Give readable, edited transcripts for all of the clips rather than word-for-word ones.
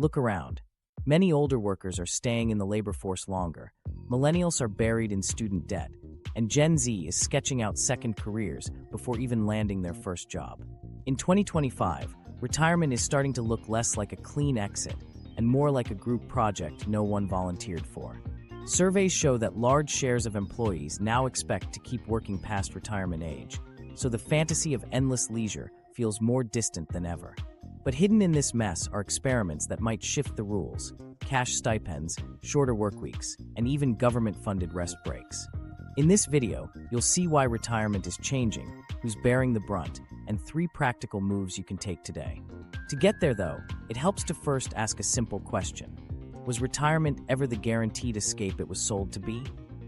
Look around. Many older workers are staying in the labor force longer, millennials are buried in student debt, and Gen Z is sketching out second careers before even landing their first job. In 2025, retirement is starting to look less like a clean exit and more like a group project no one volunteered for. Surveys show that large shares of employees now expect to keep working past retirement age, so the fantasy of endless leisure feels more distant than ever. But hidden in this mess are experiments that might shift the rules: cash stipends, shorter workweeks, and even government-funded rest breaks. In this video, you'll see why retirement is changing, who's bearing the brunt, and 3 practical moves you can take today. To get there, though, it helps to first ask a simple question. Was retirement ever the guaranteed escape it was sold to be?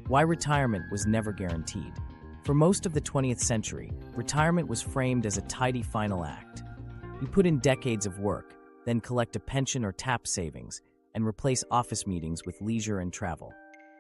Why retirement was never guaranteed. For most of the 20th century, retirement was framed as a tidy final act. You put in decades of work, then collect a pension or tap savings, and replace office meetings with leisure and travel.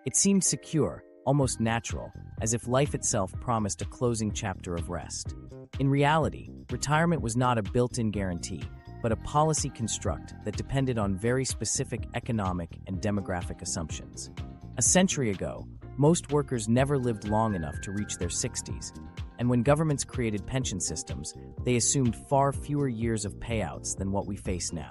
It seemed secure, almost natural, as if life itself promised a closing chapter of rest. In reality, retirement was not a built-in guarantee, but a policy construct that depended on very specific economic and demographic assumptions. A century ago, most workers never lived long enough to reach their 60s, and when governments created pension systems, they assumed far fewer years of payouts than what we face now.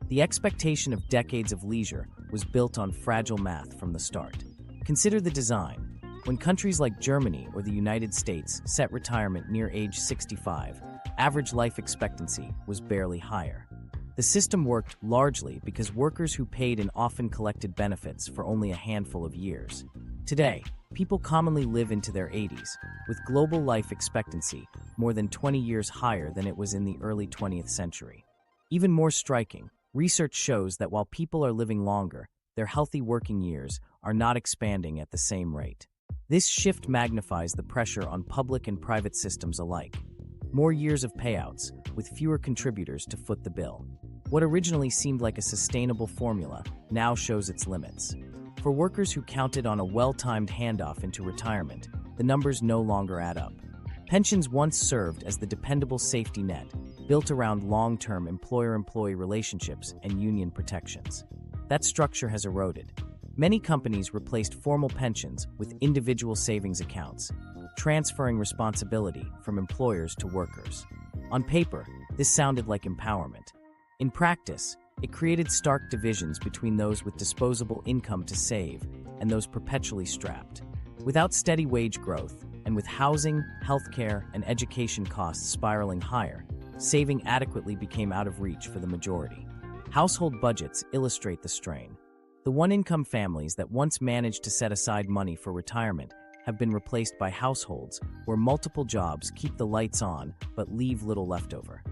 The expectation of decades of leisure was built on fragile math from the start. Consider the design. When countries like Germany or the United States set retirement near age 65, average life expectancy was barely higher. The system worked largely because workers who paid in often collected benefits for only a handful of years. Today, people commonly live into their 80s, with global life expectancy more than 20 years higher than it was in the early 20th century. Even more striking, research shows that while people are living longer, their healthy working years are not expanding at the same rate. This shift magnifies the pressure on public and private systems alike. More years of payouts, with fewer contributors to foot the bill. What originally seemed like a sustainable formula now shows its limits. For workers who counted on a well-timed handoff into retirement, the numbers no longer add up. Pensions once served as the dependable safety net, built around long-term employer-employee relationships and union protections. That structure has eroded. Many companies replaced formal pensions with individual savings accounts, transferring responsibility from employers to workers. On paper, this sounded like empowerment. In practice, it created stark divisions between those with disposable income to save and those perpetually strapped. Without steady wage growth, and with housing, healthcare, and education costs spiraling higher, saving adequately became out of reach for the majority. Household budgets illustrate the strain. The one-income families that once managed to set aside money for retirement have been replaced by households where multiple jobs keep the lights on but leave little left over.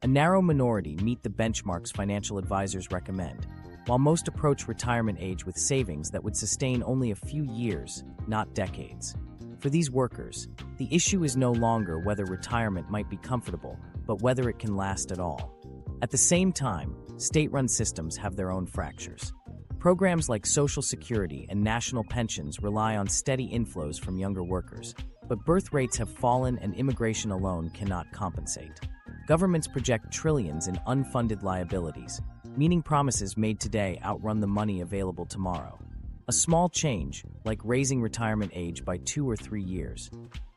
A narrow minority meet the benchmarks financial advisors recommend, while most approach retirement age with savings that would sustain only a few years, not decades. For these workers, the issue is no longer whether retirement might be comfortable, but whether it can last at all. At the same time, state-run systems have their own fractures. Programs like Social Security and national pensions rely on steady inflows from younger workers, but birth rates have fallen and immigration alone cannot compensate. Governments project trillions in unfunded liabilities, meaning promises made today outrun the money available tomorrow. A small change, like raising retirement age by 2 or 3 years,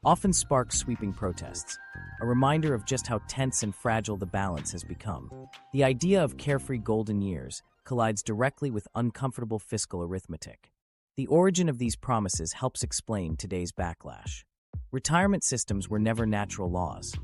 often sparks sweeping protests, a reminder of just how tense and fragile the balance has become. The idea of carefree golden years collides directly with uncomfortable fiscal arithmetic. The origin of these promises helps explain today's backlash. Retirement systems were never natural laws.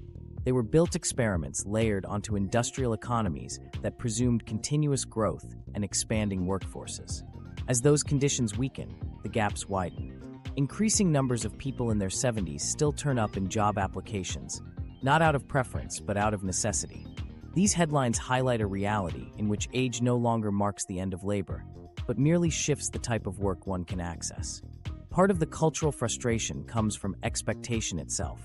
They were built experiments layered onto industrial economies that presumed continuous growth and expanding workforces. As those conditions weaken, the gaps widen. Increasing numbers of people in their 70s still turn up in job applications, not out of preference but out of necessity. These headlines highlight a reality in which age no longer marks the end of labor, but merely shifts the type of work one can access. Part of the cultural frustration comes from expectation itself.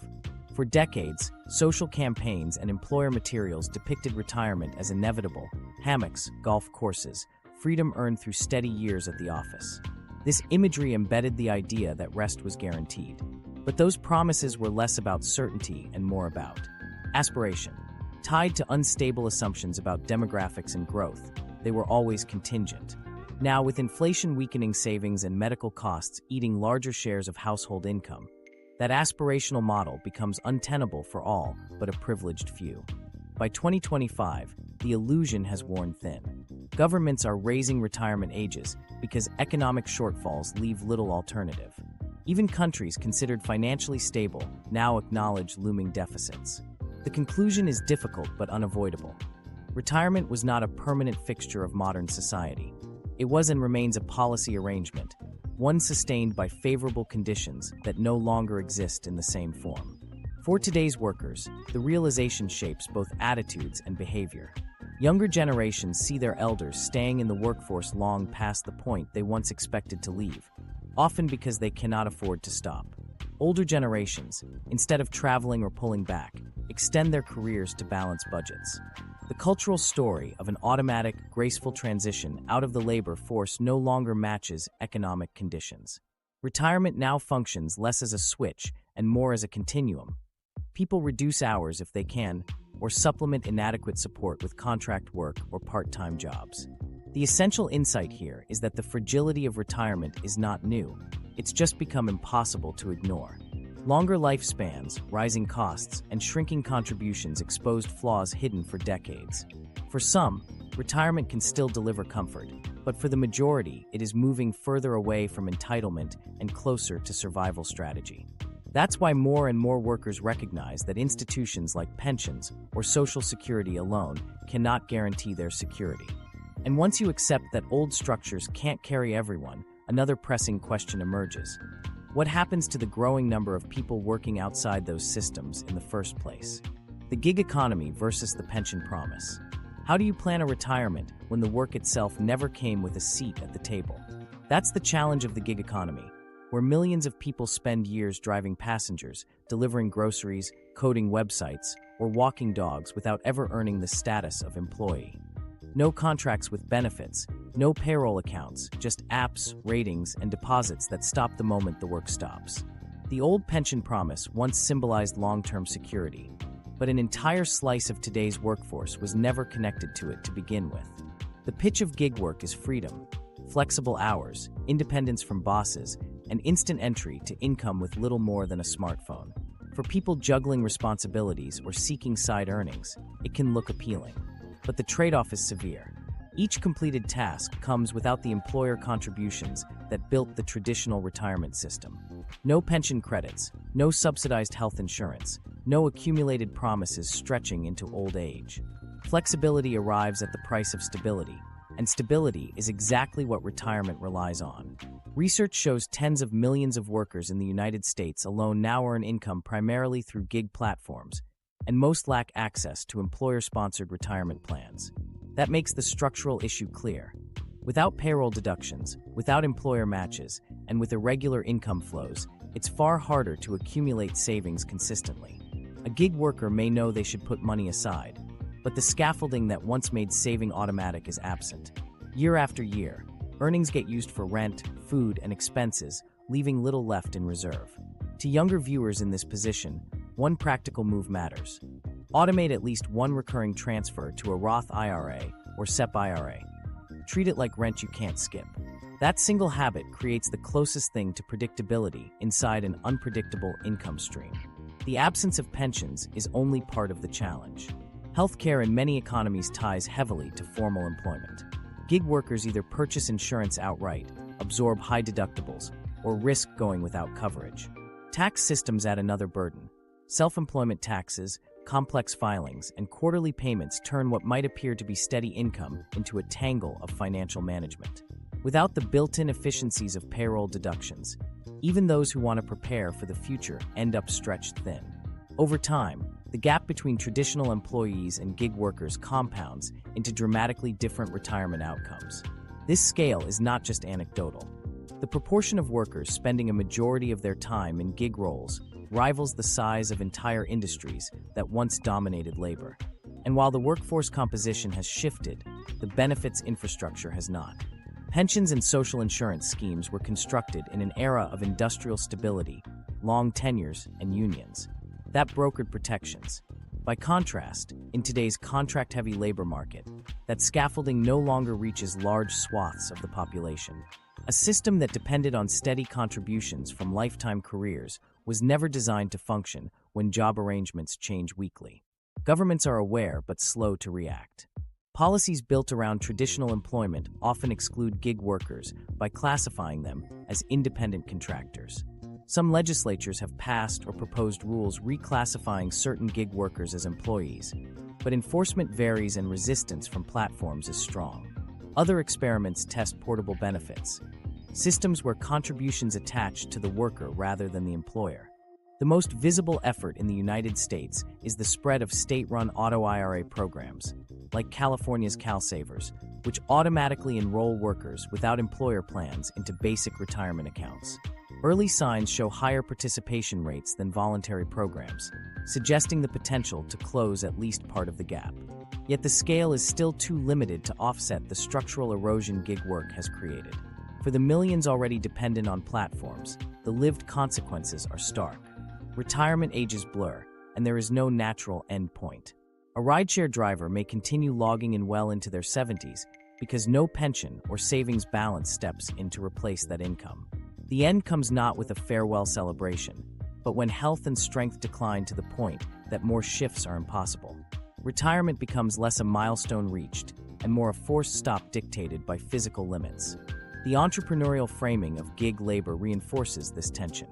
For decades, social campaigns and employer materials depicted retirement as inevitable: hammocks, golf courses, freedom earned through steady years at the office. This imagery embedded the idea that rest was guaranteed. But those promises were less about certainty and more about aspiration. Tied to unstable assumptions about demographics and growth, they were always contingent. Now, with inflation weakening savings and medical costs eating larger shares of household income, that aspirational model becomes untenable for all but a privileged few. By 2025, the illusion has worn thin. Governments are raising retirement ages because economic shortfalls leave little alternative. Even countries considered financially stable now acknowledge looming deficits. The conclusion is difficult but unavoidable. Retirement was not a permanent fixture of modern society. It was and remains a policy arrangement, one sustained by favorable conditions that no longer exist in the same form. For today's workers, the realization shapes both attitudes and behavior. Younger generations see their elders staying in the workforce long past the point they once expected to leave, often because they cannot afford to stop. Older generations, instead of traveling or pulling back, extend their careers to balance budgets. The cultural story of an automatic, graceful transition out of the labor force no longer matches economic conditions. Retirement now functions less as a switch and more as a continuum. People reduce hours if they can, or supplement inadequate support with contract work or part-time jobs. The essential insight here is that the fragility of retirement is not new. It's just become impossible to ignore. Longer lifespans, rising costs, and shrinking contributions exposed flaws hidden for decades. For some, retirement can still deliver comfort, but for the majority, it is moving further away from entitlement and closer to survival strategy. That's why more and more workers recognize that institutions like pensions or Social Security alone cannot guarantee their security. And once you accept that old structures can't carry everyone, another pressing question emerges. What happens to the growing number of people working outside those systems in the first place? The gig economy versus the pension promise. How do you plan a retirement when the work itself never came with a seat at the table? That's the challenge of the gig economy, where millions of people spend years driving passengers, delivering groceries, coding websites, or walking dogs without ever earning the status of employee. No contracts with benefits, no payroll accounts, just apps, ratings, and deposits that stop the moment the work stops. The old pension promise once symbolized long-term security, but an entire slice of today's workforce was never connected to it to begin with. The pitch of gig work is freedom, flexible hours, independence from bosses, and instant entry to income with little more than a smartphone. For people juggling responsibilities or seeking side earnings, it can look appealing. But the trade-off is severe. Each completed task comes without the employer contributions that built the traditional retirement system. No pension credits, no subsidized health insurance, no accumulated promises stretching into old age. Flexibility arrives at the price of stability, and stability is exactly what retirement relies on. Research shows tens of millions of workers in the United States alone now earn income primarily through gig platforms, and most lack access to employer-sponsored retirement plans. That makes the structural issue clear. Without payroll deductions, without employer matches, and with irregular income flows, it's far harder to accumulate savings consistently. A gig worker may know they should put money aside, but the scaffolding that once made saving automatic is absent. Year after year, earnings get used for rent, food, and expenses, leaving little left in reserve. To younger viewers in this position, one practical move matters. Automate at least one recurring transfer to a Roth IRA or SEP IRA. Treat it like rent you can't skip. That single habit creates the closest thing to predictability inside an unpredictable income stream. The absence of pensions is only part of the challenge. Healthcare in many economies ties heavily to formal employment. Gig workers either purchase insurance outright, absorb high deductibles, or risk going without coverage. Tax systems add another burden. Self-employment taxes, complex filings, and quarterly payments turn what might appear to be steady income into a tangle of financial management. Without the built-in efficiencies of payroll deductions, even those who want to prepare for the future end up stretched thin. Over time, the gap between traditional employees and gig workers compounds into dramatically different retirement outcomes. This scale is not just anecdotal. The proportion of workers spending a majority of their time in gig roles rivals the size of entire industries that once dominated labor. And while the workforce composition has shifted, the benefits infrastructure has not. Pensions and social insurance schemes were constructed in an era of industrial stability, long tenures, and unions. That brokered protections. By contrast, in today's contract-heavy labor market, that scaffolding no longer reaches large swaths of the population. A system that depended on steady contributions from lifetime careers was never designed to function when job arrangements change weekly. Governments are aware but slow to react. Policies built around traditional employment often exclude gig workers by classifying them as independent contractors. Some legislatures have passed or proposed rules reclassifying certain gig workers as employees, but enforcement varies and resistance from platforms is strong. Other experiments test portable benefits, systems where contributions attach to the worker rather than the employer. The most visible effort in the United States is the spread of state-run auto-IRA programs, like California's CalSavers, which automatically enroll workers without employer plans into basic retirement accounts. Early signs show higher participation rates than voluntary programs, suggesting the potential to close at least part of the gap. Yet the scale is still too limited to offset the structural erosion gig work has created. For the millions already dependent on platforms, the lived consequences are stark. Retirement ages blur, and there is no natural end point. A rideshare driver may continue logging in well into their 70s because no pension or savings balance steps in to replace that income. The end comes not with a farewell celebration, but when health and strength decline to the point that more shifts are impossible. Retirement becomes less a milestone reached and more a forced stop dictated by physical limits. The entrepreneurial framing of gig labor reinforces this tension.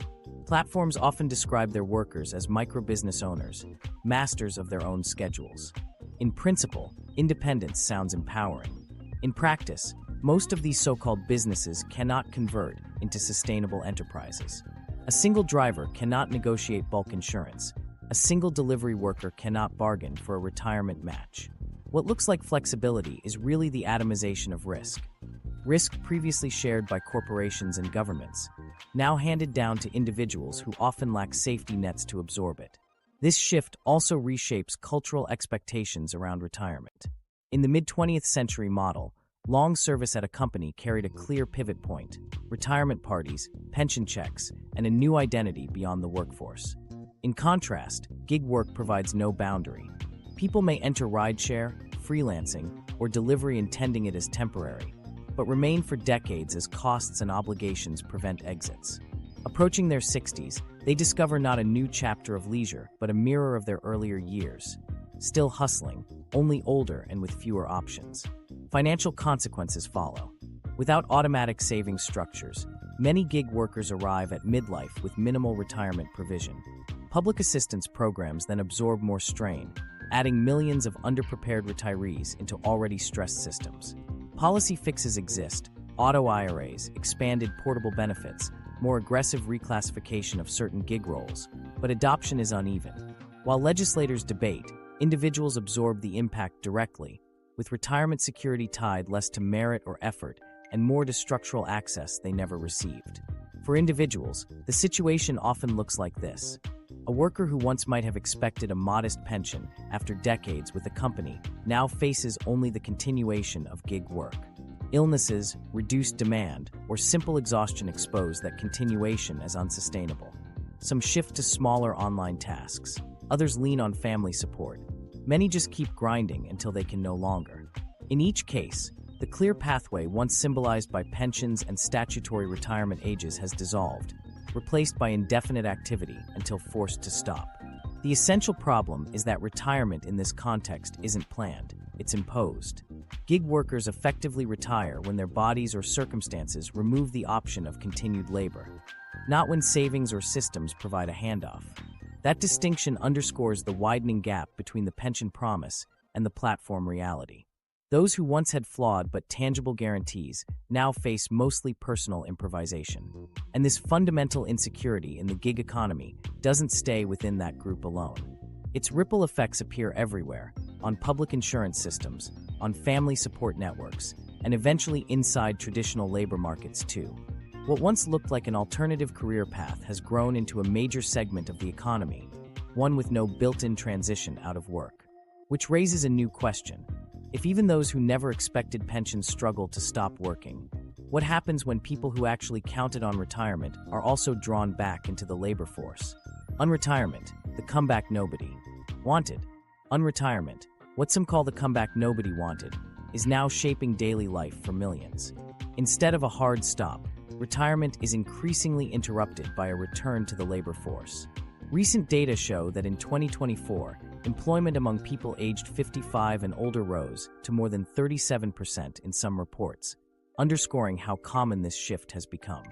Platforms often describe their workers as micro-business owners, masters of their own schedules. In principle, independence sounds empowering. In practice, most of these so-called businesses cannot convert into sustainable enterprises. A single driver cannot negotiate bulk insurance. A single delivery worker cannot bargain for a retirement match. What looks like flexibility is really the atomization of risk. Risk previously shared by corporations and governments, now handed down to individuals who often lack safety nets to absorb it. This shift also reshapes cultural expectations around retirement. In the mid-20th century model, long service at a company carried a clear pivot point: retirement parties, pension checks, and a new identity beyond the workforce. In contrast, gig work provides no boundary. People may enter rideshare, freelancing, or delivery intending it as temporary, but remain for decades as costs and obligations prevent exits. Approaching their 60s, they discover not a new chapter of leisure, but a mirror of their earlier years. Still hustling, only older and with fewer options. Financial consequences follow. Without automatic savings structures, many gig workers arrive at midlife with minimal retirement provision. Public assistance programs then absorb more strain, adding millions of underprepared retirees into already stressed systems. Policy fixes exist: auto-IRAs, expanded portable benefits, more aggressive reclassification of certain gig roles, but adoption is uneven. While legislators debate, individuals absorb the impact directly, with retirement security tied less to merit or effort and more to structural access they never received. For individuals, the situation often looks like this. A worker who once might have expected a modest pension after decades with a company now faces only the continuation of gig work. Illnesses, reduced demand, or simple exhaustion expose that continuation as unsustainable. Some shift to smaller online tasks. Others lean on family support. Many just keep grinding until they can no longer. In each case, the clear pathway once symbolized by pensions and statutory retirement ages has dissolved, replaced by indefinite activity until forced to stop. The essential problem is that retirement in this context isn't planned, it's imposed. Gig workers effectively retire when their bodies or circumstances remove the option of continued labor, not when savings or systems provide a handoff. That distinction underscores the widening gap between the pension promise and the platform reality. Those who once had flawed but tangible guarantees now face mostly personal improvisation. And this fundamental insecurity in the gig economy doesn't stay within that group alone. Its ripple effects appear everywhere, on public insurance systems, on family support networks, and eventually inside traditional labor markets too. What once looked like an alternative career path has grown into a major segment of the economy, one with no built-in transition out of work. Which raises a new question. If even those who never expected pensions struggle to stop working, what happens when people who actually counted on retirement are also drawn back into the labor force? Unretirement, the comeback nobody wanted, Unretirement, what some call the comeback nobody wanted, is now shaping daily life for millions. Instead of a hard stop, retirement is increasingly interrupted by a return to the labor force. Recent data show that in 2024, employment among people aged 55 and older rose to more than 37% in some reports, underscoring how common this shift has become.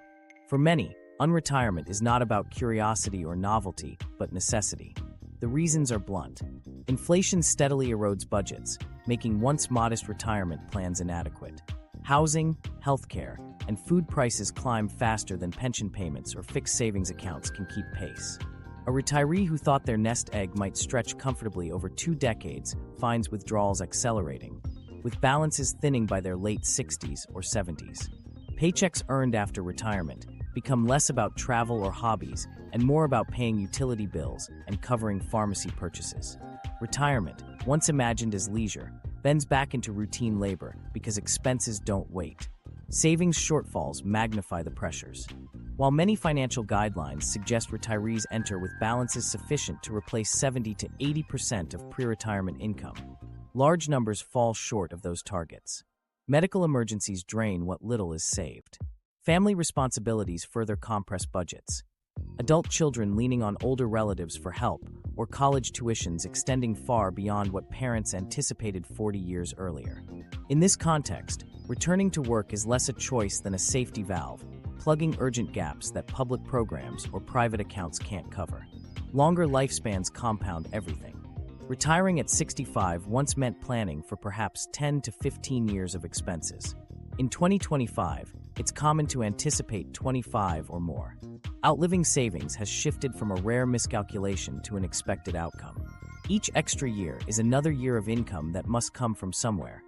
For many, unretirement is not about curiosity or novelty, but necessity. The reasons are blunt. Inflation steadily erodes budgets, making once modest retirement plans inadequate. Housing, healthcare, and food prices climb faster than pension payments or fixed savings accounts can keep pace. A retiree who thought their nest egg might stretch comfortably over 2 decades finds withdrawals accelerating, with balances thinning by their late 60s or 70s. Paychecks earned after retirement become less about travel or hobbies and more about paying utility bills and covering pharmacy purchases. Retirement, once imagined as leisure, bends back into routine labor because expenses don't wait. Savings shortfalls magnify the pressures. While many financial guidelines suggest retirees enter with balances sufficient to replace 70 to 80% of pre-retirement income, large numbers fall short of those targets. Medical emergencies drain what little is saved. Family responsibilities further compress budgets. Adult children leaning on older relatives for help, or college tuitions extending far beyond what parents anticipated 40 years earlier. In this context, returning to work is less a choice than a safety valve, plugging urgent gaps that public programs or private accounts can't cover. Longer lifespans compound everything. Retiring at 65 once meant planning for perhaps 10 to 15 years of expenses. In 2025, it's common to anticipate 25 or more. Outliving savings has shifted from a rare miscalculation to an expected outcome. Each extra year is another year of income that must come from somewhere,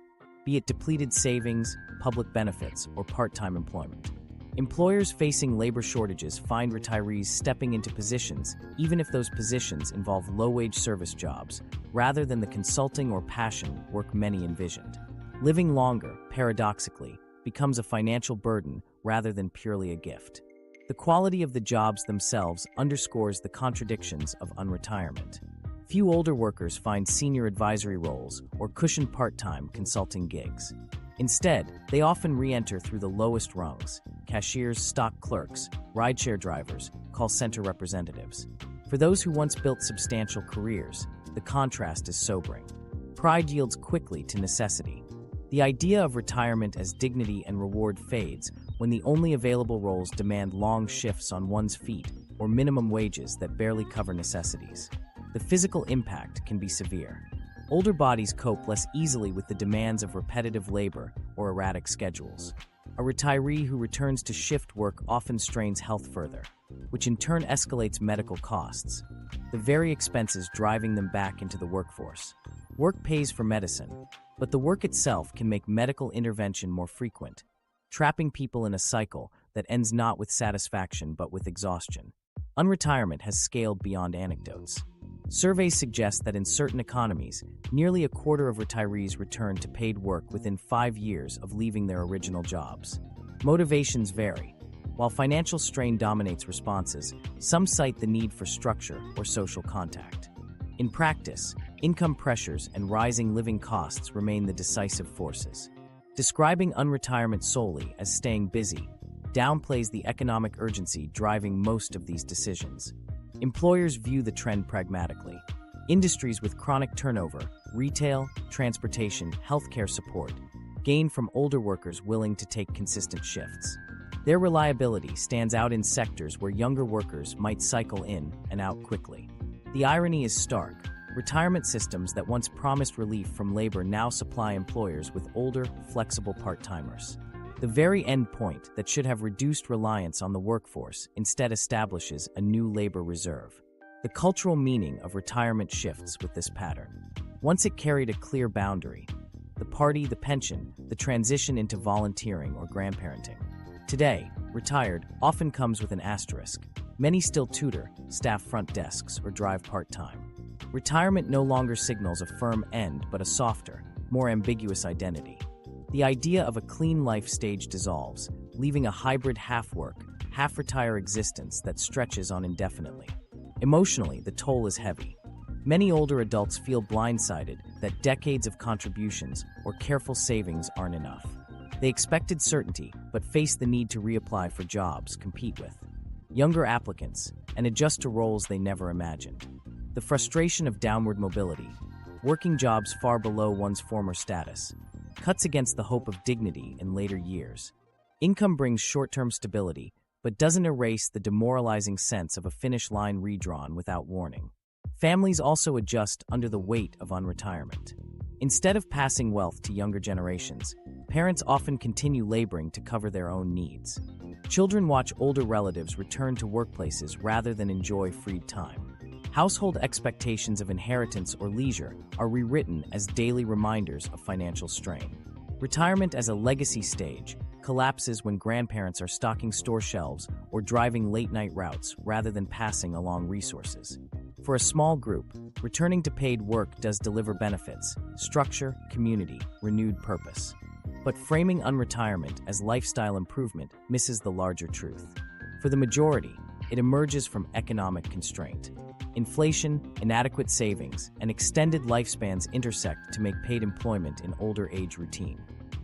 be it depleted savings, public benefits, or part-time employment. Employers facing labor shortages find retirees stepping into positions, even if those positions involve low-wage service jobs, rather than the consulting or passion work many envisioned. Living longer, paradoxically, becomes a financial burden rather than purely a gift. The quality of the jobs themselves underscores the contradictions of unretirement. Few older workers find senior advisory roles or cushioned part-time consulting gigs. Instead, they often re-enter through the lowest rungs: cashiers, stock clerks, rideshare drivers, call center representatives. For those who once built substantial careers, the contrast is sobering. Pride yields quickly to necessity. The idea of retirement as dignity and reward fades when the only available roles demand long shifts on one's feet or minimum wages that barely cover necessities. The physical impact can be severe. Older bodies cope less easily with the demands of repetitive labor or erratic schedules. A retiree who returns to shift work often strains health further, which in turn escalates medical costs, the very expenses driving them back into the workforce. Work pays for medicine, but the work itself can make medical intervention more frequent, trapping people in a cycle that ends not with satisfaction but with exhaustion. Unretirement has scaled beyond anecdotes. Surveys suggest that in certain economies, nearly a quarter of retirees return to paid work within 5 years of leaving their original jobs. Motivations vary. While financial strain dominates responses, some cite the need for structure or social contact. In practice, income pressures and rising living costs remain the decisive forces. Describing unretirement solely as staying busy downplays the economic urgency driving most of these decisions. Employers view the trend pragmatically. Industries with chronic turnover, retail, transportation, healthcare support, gain from older workers willing to take consistent shifts. Their reliability stands out in sectors where younger workers might cycle in and out quickly. The irony is stark. Retirement systems that once promised relief from labor now supply employers with older, flexible part-timers. The very end point that should have reduced reliance on the workforce instead establishes a new labor reserve. The cultural meaning of retirement shifts with this pattern. Once it carried a clear boundary: the party, the pension, the transition into volunteering or grandparenting. Today, retired often comes with an asterisk. Many still tutor, staff front desks, or drive part-time. Retirement no longer signals a firm end but a softer, more ambiguous identity. The idea of a clean life stage dissolves, leaving a hybrid half-work, half-retire existence that stretches on indefinitely. Emotionally, the toll is heavy. Many older adults feel blindsided that decades of contributions or careful savings aren't enough. They expected certainty, but face the need to reapply for jobs, compete with younger applicants, and adjust to roles they never imagined. The frustration of downward mobility, working jobs far below one's former status, cuts against the hope of dignity in later years. Income brings short-term stability, but doesn't erase the demoralizing sense of a finish line redrawn without warning. Families also adjust under the weight of unretirement. Instead of passing wealth to younger generations, parents often continue laboring to cover their own needs. Children watch older relatives return to workplaces rather than enjoy freed time. Household expectations of inheritance or leisure are rewritten as daily reminders of financial strain. Retirement as a legacy stage collapses when grandparents are stocking store shelves or driving late-night routes rather than passing along resources. For a small group, returning to paid work does deliver benefits, structure, community, renewed purpose. But framing unretirement as lifestyle improvement misses the larger truth. For the majority, it emerges from economic constraint. Inflation, inadequate savings, and extended lifespans intersect to make paid employment an older age routine.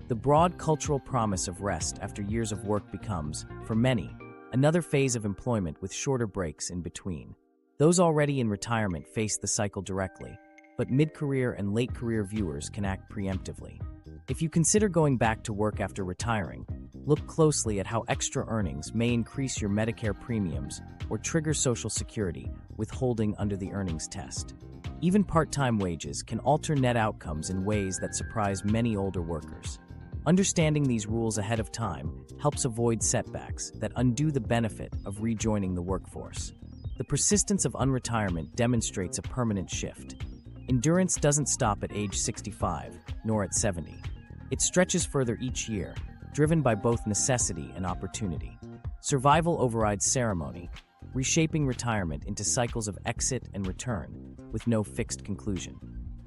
The broad cultural promise of rest after years of work becomes, for many, another phase of employment with shorter breaks in between. Those already in retirement face the cycle directly, but mid-career and late-career viewers can act preemptively. If you consider going back to work after retiring, look closely at how extra earnings may increase your Medicare premiums or trigger Social Security withholding under the earnings test. Even part-time wages can alter net outcomes in ways that surprise many older workers. Understanding these rules ahead of time helps avoid setbacks that undo the benefit of rejoining the workforce. The persistence of unretirement demonstrates a permanent shift. Endurance doesn't stop at age 65, nor at 70. It stretches further each year, driven by both necessity and opportunity. Survival overrides ceremony, reshaping retirement into cycles of exit and return, with no fixed conclusion.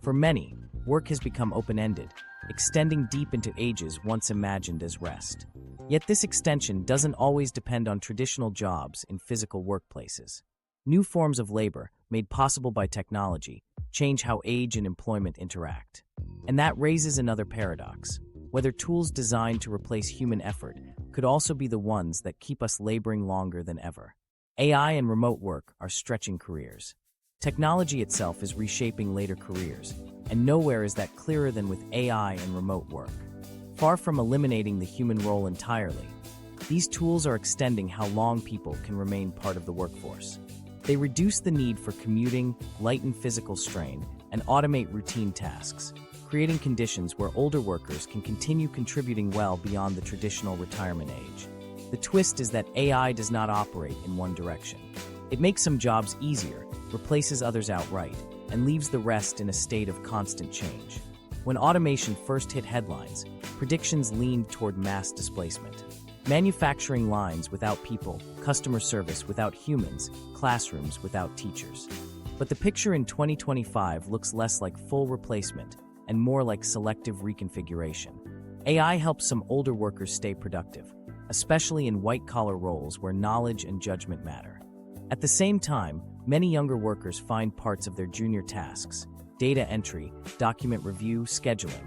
For many, work has become open-ended, extending deep into ages once imagined as rest. Yet this extension doesn't always depend on traditional jobs in physical workplaces. New forms of labor, made possible by technology, change how age and employment interact. And that raises another paradox. Whether tools designed to replace human effort could also be the ones that keep us laboring longer than ever. AI and remote work are stretching careers. Technology itself is reshaping later careers, and nowhere is that clearer than with AI and remote work. Far from eliminating the human role entirely, these tools are extending how long people can remain part of the workforce. They reduce the need for commuting, lighten physical strain, and automate routine tasks, creating conditions where older workers can continue contributing well beyond the traditional retirement age. The twist is that AI does not operate in one direction. It makes some jobs easier, replaces others outright, and leaves the rest in a state of constant change. When automation first hit headlines, predictions leaned toward mass displacement. Manufacturing lines without people, customer service without humans, classrooms without teachers. But the picture in 2025 looks less like full replacement and more like selective reconfiguration. AI helps some older workers stay productive, especially in white-collar roles where knowledge and judgment matter. At the same time, many younger workers find parts of their junior tasks, data entry, document review, scheduling,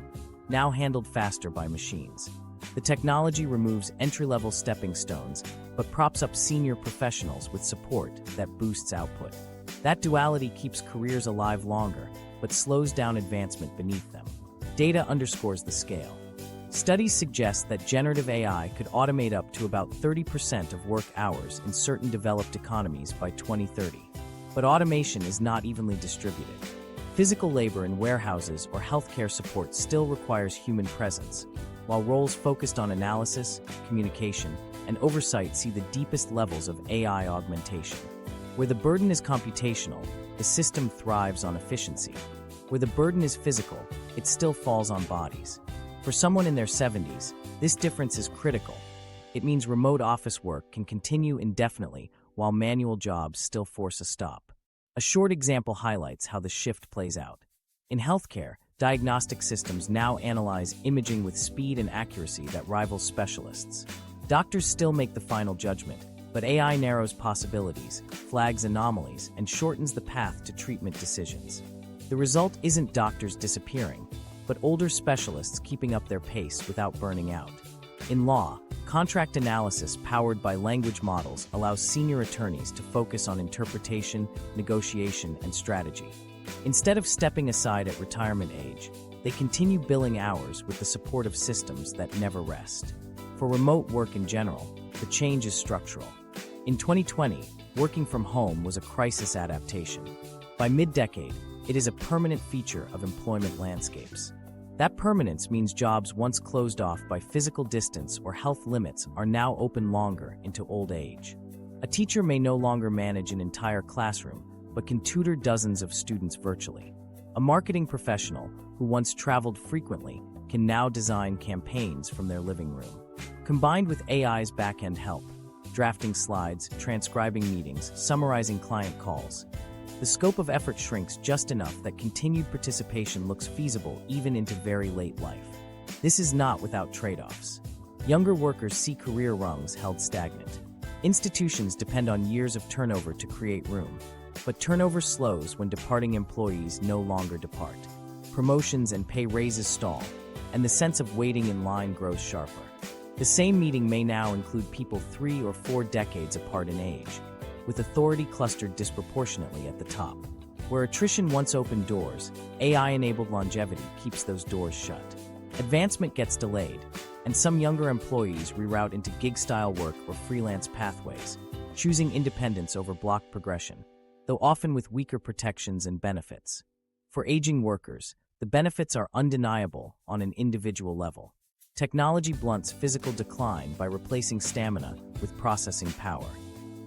now handled faster by machines. The technology removes entry-level stepping stones, but props up senior professionals with support that boosts output. That duality keeps careers alive longer, but slows down advancement beneath them. Data underscores the scale. Studies suggest that generative AI could automate up to about 30% of work hours in certain developed economies by 2030. But automation is not evenly distributed. Physical labor in warehouses or healthcare support still requires human presence, while roles focused on analysis, communication, and oversight see the deepest levels of AI augmentation. Where the burden is computational, the system thrives on efficiency. Where the burden is physical, it still falls on bodies. For someone in their 70s, this difference is critical. It means remote office work can continue indefinitely while manual jobs still force a stop. A short example highlights how the shift plays out. In healthcare, diagnostic systems now analyze imaging with speed and accuracy that rivals specialists. Doctors still make the final judgment, But AI narrows possibilities, flags anomalies, and shortens the path to treatment decisions. The result isn't doctors disappearing, but older specialists keeping up their pace without burning out. In law, contract analysis powered by language models allows senior attorneys to focus on interpretation, negotiation, and strategy. Instead of stepping aside at retirement age, they continue billing hours with the support of systems that never rest. For remote work in general, the change is structural. In 2020, working from home was a crisis adaptation. By mid-decade, it is a permanent feature of employment landscapes. That permanence means jobs once closed off by physical distance or health limits are now open longer into old age. A teacher may no longer manage an entire classroom, but can tutor dozens of students virtually. A marketing professional who once traveled frequently can now design campaigns from their living room. Combined with AI's back-end help, drafting slides, transcribing meetings, summarizing client calls, the scope of effort shrinks just enough that continued participation looks feasible even into very late life. This is not without trade-offs. Younger workers see career rungs held stagnant. Institutions depend on years of turnover to create room, but turnover slows when departing employees no longer depart. Promotions and pay raises stall, and the sense of waiting in line grows sharper. The same meeting may now include people 3 or 4 decades apart in age, with authority clustered disproportionately at the top. Where attrition once opened doors, AI-enabled longevity keeps those doors shut. Advancement gets delayed, and some younger employees reroute into gig-style work or freelance pathways, choosing independence over block progression, though often with weaker protections and benefits. For aging workers, the benefits are undeniable on an individual level. Technology blunts physical decline by replacing stamina with processing power.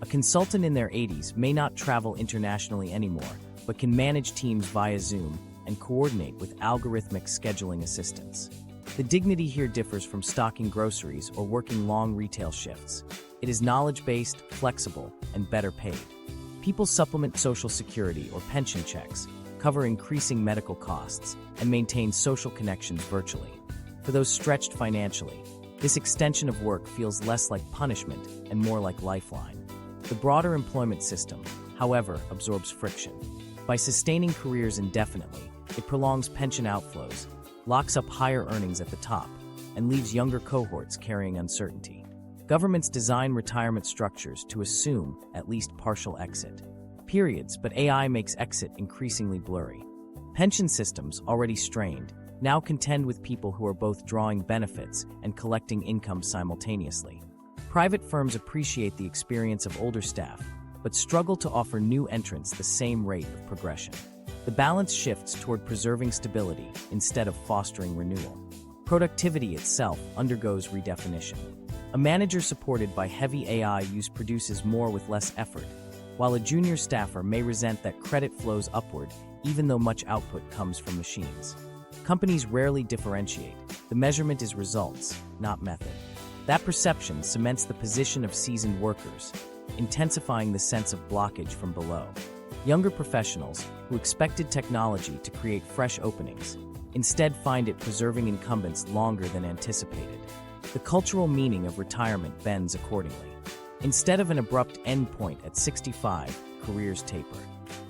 A consultant in their 80s may not travel internationally anymore, but can manage teams via Zoom and coordinate with algorithmic scheduling assistance. The dignity here differs from stocking groceries or working long retail shifts. It is knowledge-based, flexible, and better paid. People supplement Social Security or pension checks, cover increasing medical costs, and maintain social connections virtually. For those stretched financially, this extension of work feels less like punishment and more like lifeline. The broader employment system, however, absorbs friction. By sustaining careers indefinitely, it prolongs pension outflows, locks up higher earnings at the top, and leaves younger cohorts carrying uncertainty. Governments design retirement structures to assume at least partial exit periods, but AI makes exit increasingly blurry. Pension systems, already strained, now contend with people who are both drawing benefits and collecting income simultaneously. Private firms appreciate the experience of older staff, but struggle to offer new entrants the same rate of progression. The balance shifts toward preserving stability instead of fostering renewal. Productivity itself undergoes redefinition. A manager supported by heavy AI use produces more with less effort, while a junior staffer may resent that credit flows upward even though much output comes from machines. Companies rarely differentiate. The measurement is results, not method. That perception cements the position of seasoned workers, intensifying the sense of blockage from below. Younger professionals, who expected technology to create fresh openings, instead find it preserving incumbents longer than anticipated. The cultural meaning of retirement bends accordingly. Instead of an abrupt endpoint at 65, careers taper.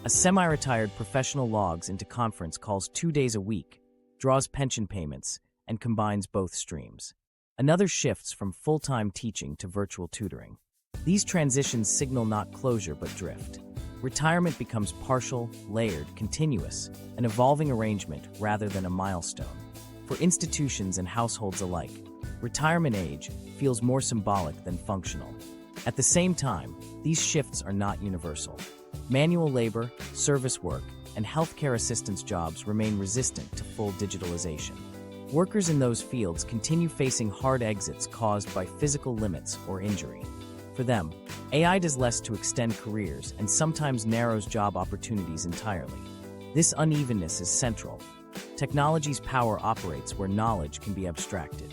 A semi-retired professional logs into conference calls 2 days a week, draws pension payments, and combines both streams. Another shifts from full-time teaching to virtual tutoring. These transitions signal not closure but drift. Retirement becomes partial, layered, continuous, an evolving arrangement rather than a milestone. For institutions and households alike, retirement age feels more symbolic than functional. At the same time, these shifts are not universal. Manual labor, service work, and healthcare assistance jobs remain resistant to full digitalization. Workers in those fields continue facing hard exits caused by physical limits or injury. For them, AI does less to extend careers and sometimes narrows job opportunities entirely. This unevenness is central. Technology's power operates where knowledge can be abstracted.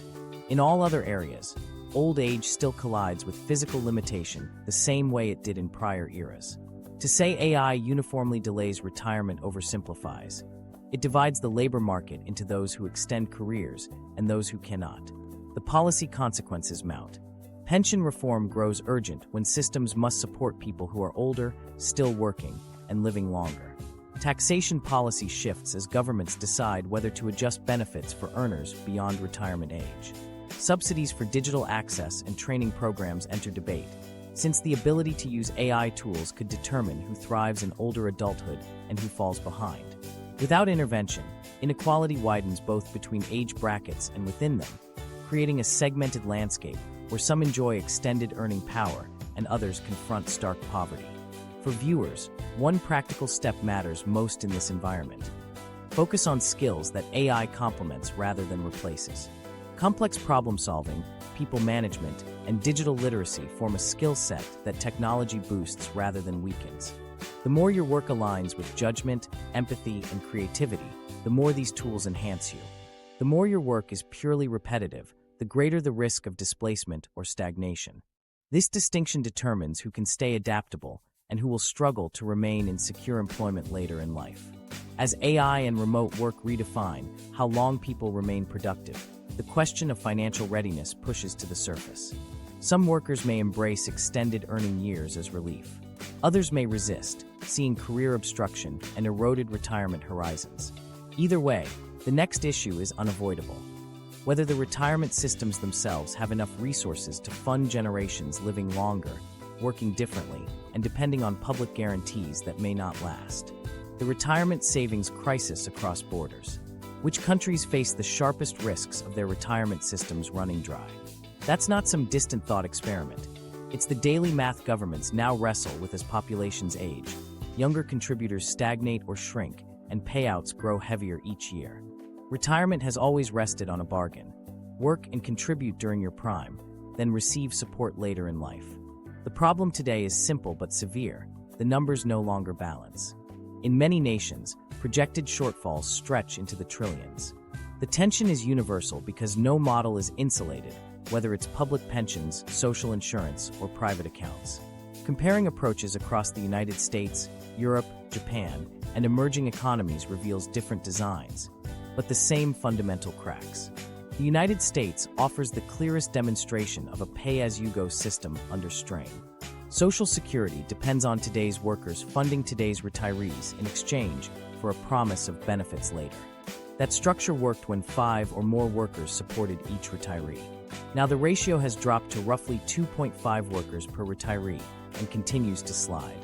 In all other areas, old age still collides with physical limitation the same way it did in prior eras. To say AI uniformly delays retirement oversimplifies. It divides the labor market into those who extend careers and those who cannot. The policy consequences mount. Pension reform grows urgent when systems must support people who are older, still working, and living longer. Taxation policy shifts as governments decide whether to adjust benefits for earners beyond retirement age. Subsidies for digital access and training programs enter debate, since the ability to use AI tools could determine who thrives in older adulthood and who falls behind. Without intervention, inequality widens both between age brackets and within them, creating a segmented landscape where some enjoy extended earning power and others confront stark poverty. For viewers, one practical step matters most in this environment. Focus on skills that AI complements rather than replaces. Complex problem solving, people management, and digital literacy form a skill set that technology boosts rather than weakens. The more your work aligns with judgment, empathy, and creativity, the more these tools enhance you. The more your work is purely repetitive, the greater the risk of displacement or stagnation. This distinction determines who can stay adaptable and who will struggle to remain in secure employment later in life. As AI and remote work redefine how long people remain productive, the question of financial readiness pushes to the surface. Some workers may embrace extended earning years as relief. Others may resist, seeing career obstruction and eroded retirement horizons. Either way, the next issue is unavoidable. Whether the retirement systems themselves have enough resources to fund generations living longer, working differently, and depending on public guarantees that may not last. The retirement savings crisis across borders. Which countries face the sharpest risks of their retirement systems running dry? That's not some distant thought experiment. It's the daily math governments now wrestle with as populations age. Younger contributors stagnate or shrink, and payouts grow heavier each year. Retirement has always rested on a bargain. Work and contribute during your prime, then receive support later in life. The problem today is simple but severe. The numbers no longer balance. In many nations, projected shortfalls stretch into the trillions. The tension is universal because no model is insulated, whether it's public pensions, social insurance, or private accounts. Comparing approaches across the United States, Europe, Japan, and emerging economies reveals different designs, but the same fundamental cracks. The United States offers the clearest demonstration of a pay-as-you-go system under strain. Social Security depends on today's workers funding today's retirees in exchange for a promise of benefits later. That structure worked when 5 or more workers supported each retiree. Now the ratio has dropped to roughly 2.5 workers per retiree and continues to slide.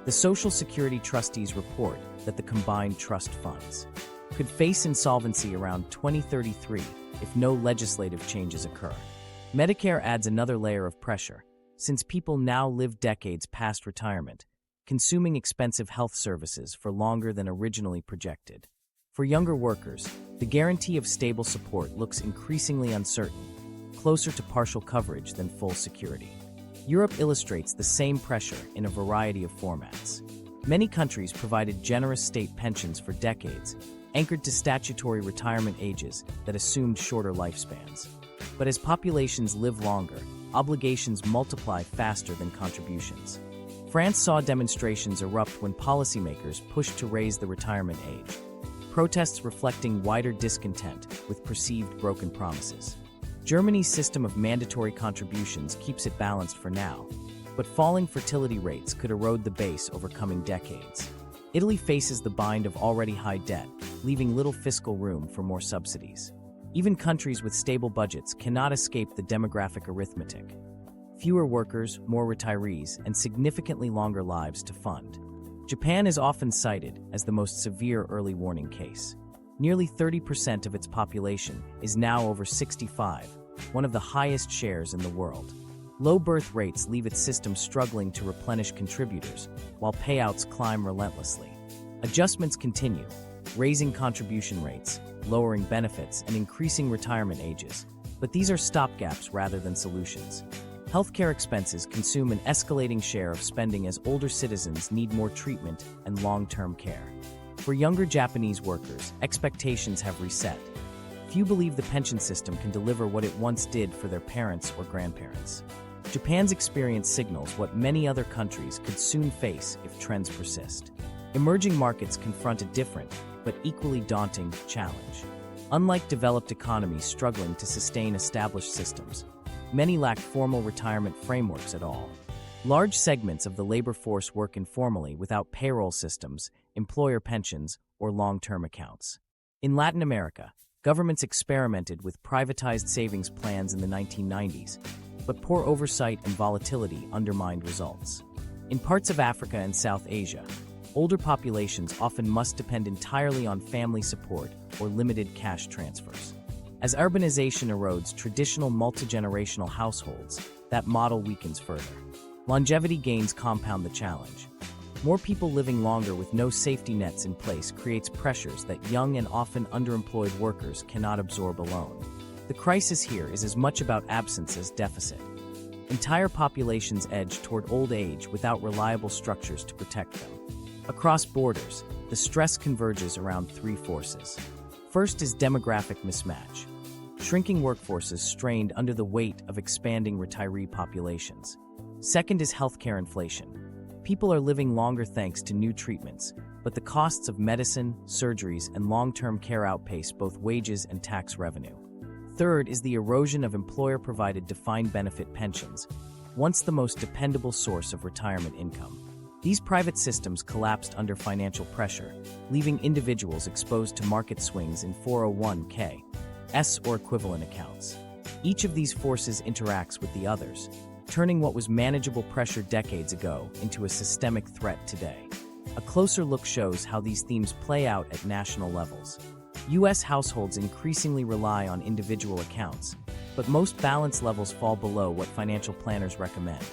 The Social Security trustees report that the combined trust funds could face insolvency around 2033 if no legislative changes occur. Medicare adds another layer of pressure, since people now live decades past retirement, consuming expensive health services for longer than originally projected. For younger workers, the guarantee of stable support looks increasingly uncertain, closer to partial coverage than full security. Europe illustrates the same pressure in a variety of formats. Many countries provided generous state pensions for decades, anchored to statutory retirement ages that assumed shorter lifespans. But as populations live longer, obligations multiply faster than contributions. France saw demonstrations erupt when policymakers pushed to raise the retirement age, protests reflecting wider discontent with perceived broken promises. Germany's system of mandatory contributions keeps it balanced for now, but falling fertility rates could erode the base over coming decades. Italy faces the bind of already high debt, leaving little fiscal room for more subsidies. Even countries with stable budgets cannot escape the demographic arithmetic. Fewer workers, more retirees, and significantly longer lives to fund. Japan is often cited as the most severe early warning case. Nearly 30% of its population is now over 65, one of the highest shares in the world. Low birth rates leave its system struggling to replenish contributors, while payouts climb relentlessly. Adjustments continue, raising contribution rates, lowering benefits, and increasing retirement ages, but these are stopgaps rather than solutions. Healthcare expenses consume an escalating share of spending as older citizens need more treatment and long-term care. For younger Japanese workers, expectations have reset. Few believe the pension system can deliver what it once did for their parents or grandparents. Japan's experience signals what many other countries could soon face if trends persist. Emerging markets confront a different, but equally daunting, challenge. Unlike developed economies struggling to sustain established systems, many lack formal retirement frameworks at all. Large segments of the labor force work informally without payroll systems, employer pensions, or long-term accounts. In Latin America, governments experimented with privatized savings plans in the 1990s, but poor oversight and volatility undermined results. In parts of Africa and South Asia, older populations often must depend entirely on family support or limited cash transfers. As urbanization erodes traditional multi-generational households, that model weakens further. Longevity gains compound the challenge. More people living longer with no safety nets in place creates pressures that young and often underemployed workers cannot absorb alone. The crisis here is as much about absence as deficit. Entire populations edge toward old age without reliable structures to protect them. Across borders, the stress converges around three forces. First is demographic mismatch. Shrinking workforces strained under the weight of expanding retiree populations. Second is healthcare inflation. People are living longer thanks to new treatments, but the costs of medicine, surgeries, and long-term care outpace both wages and tax revenue. Third is the erosion of employer-provided defined benefit pensions, once the most dependable source of retirement income. These private systems collapsed under financial pressure, leaving individuals exposed to market swings in 401(k) or equivalent accounts. Each of these forces interacts with the others, turning what was manageable pressure decades ago into a systemic threat today. A closer look shows how these themes play out at national levels. U.S. households increasingly rely on individual accounts, but most balance levels fall below what financial planners recommend,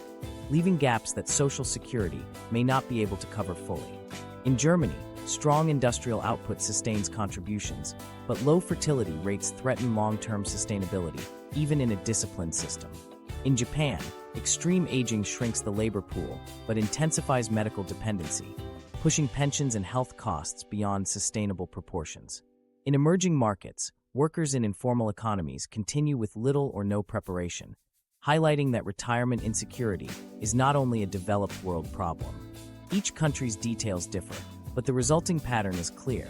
leaving gaps that Social Security may not be able to cover fully. In Germany, strong industrial output sustains contributions, but low fertility rates threaten long-term sustainability, even in a disciplined system. In Japan, extreme aging shrinks the labor pool, but intensifies medical dependency, pushing pensions and health costs beyond sustainable proportions. In emerging markets, workers in informal economies continue with little or no preparation, highlighting that retirement insecurity is not only a developed world problem. Each country's details differ, but the resulting pattern is clear.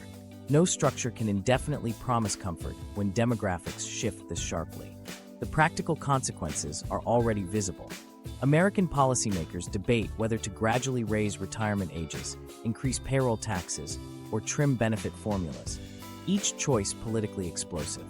No structure can indefinitely promise comfort when demographics shift this sharply. The practical consequences are already visible. American policymakers debate whether to gradually raise retirement ages, increase payroll taxes, or trim benefit formulas, each choice politically explosive.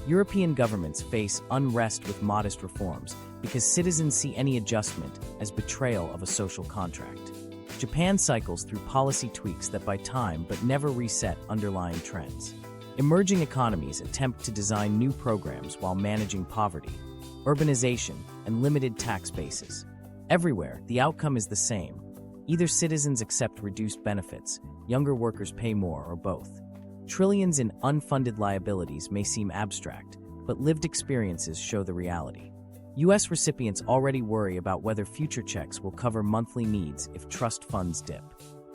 European governments face unrest with modest reforms because citizens see any adjustment as betrayal of a social contract. Japan cycles through policy tweaks that buy time but never reset underlying trends. Emerging economies attempt to design new programs while managing poverty, urbanization, and limited tax bases. Everywhere, the outcome is the same. Either citizens accept reduced benefits, younger workers pay more, or both. Trillions in unfunded liabilities may seem abstract, but lived experiences show the reality. U.S. recipients already worry about whether future checks will cover monthly needs if trust funds dip.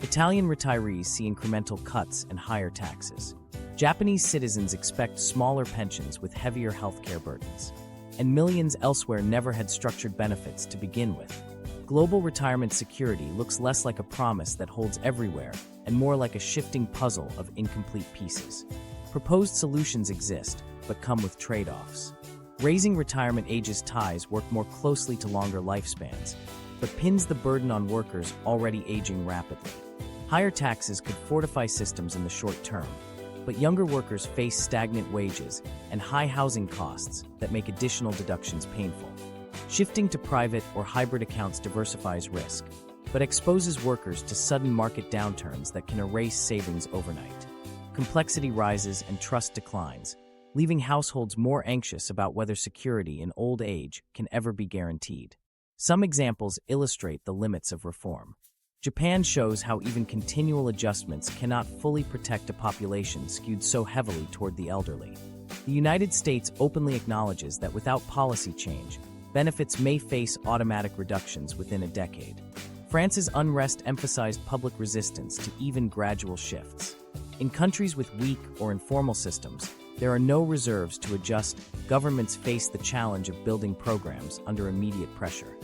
Italian retirees see incremental cuts and higher taxes. Japanese citizens expect smaller pensions with heavier healthcare burdens. And millions elsewhere never had structured benefits to begin with. Global retirement security looks less like a promise that holds everywhere and more like a shifting puzzle of incomplete pieces. Proposed solutions exist, but come with trade-offs. Raising retirement ages ties work more closely to longer lifespans, but pins the burden on workers already aging rapidly. Higher taxes could fortify systems in the short term, but younger workers face stagnant wages and high housing costs that make additional deductions painful. Shifting to private or hybrid accounts diversifies risk, but exposes workers to sudden market downturns that can erase savings overnight. Complexity rises and trust declines, leaving households more anxious about whether security in old age can ever be guaranteed. Some examples illustrate the limits of reform. Japan shows how even continual adjustments cannot fully protect a population skewed so heavily toward the elderly. The United States openly acknowledges that without policy change, benefits may face automatic reductions within a decade. France's unrest emphasized public resistance to even gradual shifts. In countries with weak or informal systems, there are no reserves to adjust. Governments face the challenge of building programs under immediate pressure.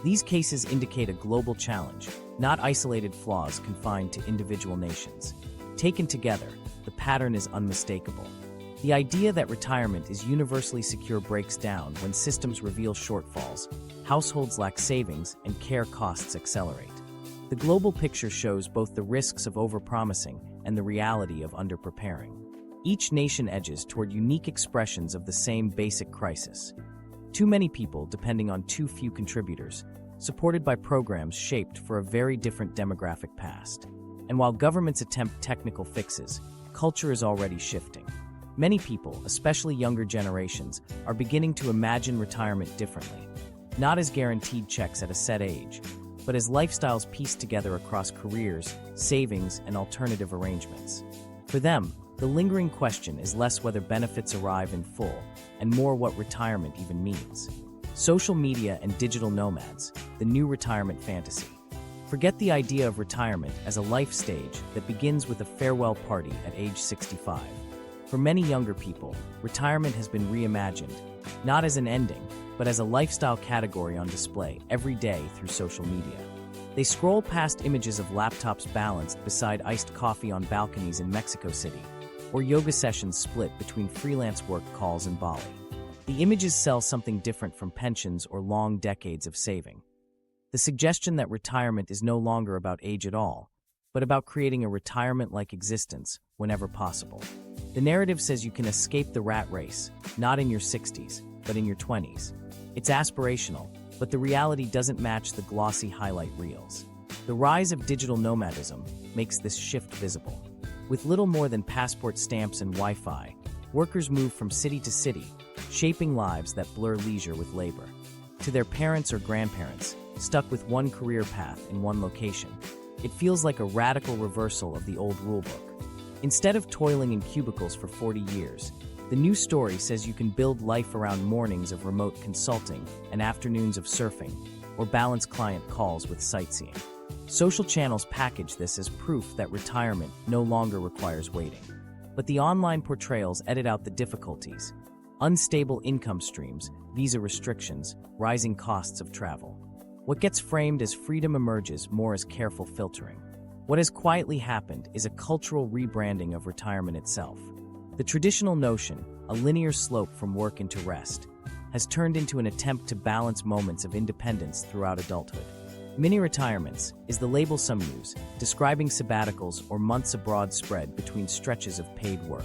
These cases indicate a global challenge, not isolated flaws confined to individual nations. Taken together, the pattern is unmistakable. The idea that retirement is universally secure breaks down when systems reveal shortfalls, households lack savings, and care costs accelerate. The global picture shows both the risks of overpromising and the reality of underpreparing. Each nation edges toward unique expressions of the same basic crisis. Too many people depending on too few contributors, supported by programs shaped for a very different demographic past. And while governments attempt technical fixes, culture is already shifting. Many people, especially younger generations, are beginning to imagine retirement differently, not as guaranteed checks at a set age, but as lifestyles pieced together across careers, savings, and alternative arrangements. For them, the lingering question is less whether benefits arrive in full, and more what retirement even means. Social media and digital nomads, the new retirement fantasy. Forget the idea of retirement as a life stage that begins with a farewell party at age 65. For many younger people, retirement has been reimagined, not as an ending, but as a lifestyle category on display every day through social media. They scroll past images of laptops balanced beside iced coffee on balconies in Mexico City, or yoga sessions split between freelance work calls in Bali. The images sell something different from pensions or long decades of saving. The suggestion that retirement is no longer about age at all, but about creating a retirement-like existence whenever possible. The narrative says you can escape the rat race, not in your 60s, but in your 20s. It's aspirational, but the reality doesn't match the glossy highlight reels. The rise of digital nomadism makes this shift visible. With little more than passport stamps and Wi-Fi, workers move from city to city, shaping lives that blur leisure with labor. To their parents or grandparents, stuck with one career path in one location, it feels like a radical reversal of the old rulebook. Instead of toiling in cubicles for 40 years, the new story says you can build life around mornings of remote consulting and afternoons of surfing, or balance client calls with sightseeing. Social channels package this as proof that retirement no longer requires waiting. But the online portrayals edit out the difficulties: unstable income streams, visa restrictions, rising costs of travel. What gets framed as freedom emerges more as careful filtering. What has quietly happened is a cultural rebranding of retirement itself. The traditional notion, a linear slope from work into rest, has turned into an attempt to balance moments of independence throughout adulthood. Mini-retirements is the label some use, describing sabbaticals or months abroad spread between stretches of paid work.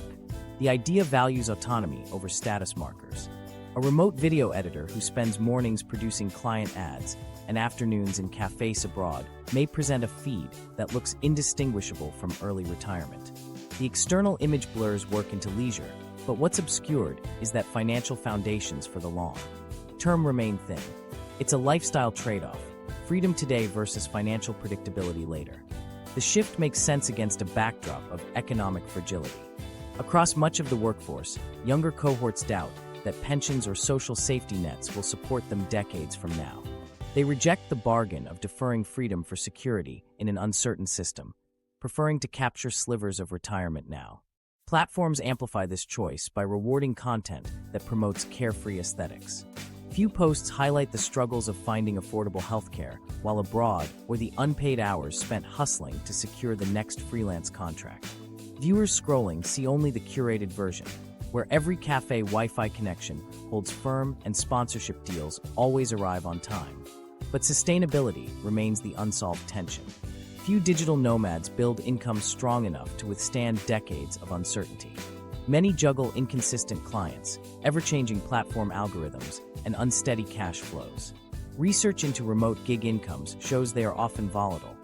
The idea values autonomy over status markers. A remote video editor who spends mornings producing client ads and afternoons in cafes abroad may present a feed that looks indistinguishable from early retirement. The external image blurs work into leisure, but what's obscured is that financial foundations for the long-term remain thin. It's a lifestyle trade-off, freedom today versus financial predictability later. The shift makes sense against a backdrop of economic fragility. Across much of the workforce, younger cohorts doubt that pensions or social safety nets will support them decades from now. They reject the bargain of deferring freedom for security in an uncertain system, preferring to capture slivers of retirement now. Platforms amplify this choice by rewarding content that promotes carefree aesthetics. Few posts highlight the struggles of finding affordable healthcare while abroad, or the unpaid hours spent hustling to secure the next freelance contract. Viewers scrolling see only the curated version, where every cafe Wi-Fi connection holds firm and sponsorship deals always arrive on time. But sustainability remains the unsolved tension. Few digital nomads build income strong enough to withstand decades of uncertainty. Many juggle inconsistent clients, ever-changing platform algorithms, and unsteady cash flows. Research into remote gig incomes shows they are often volatile,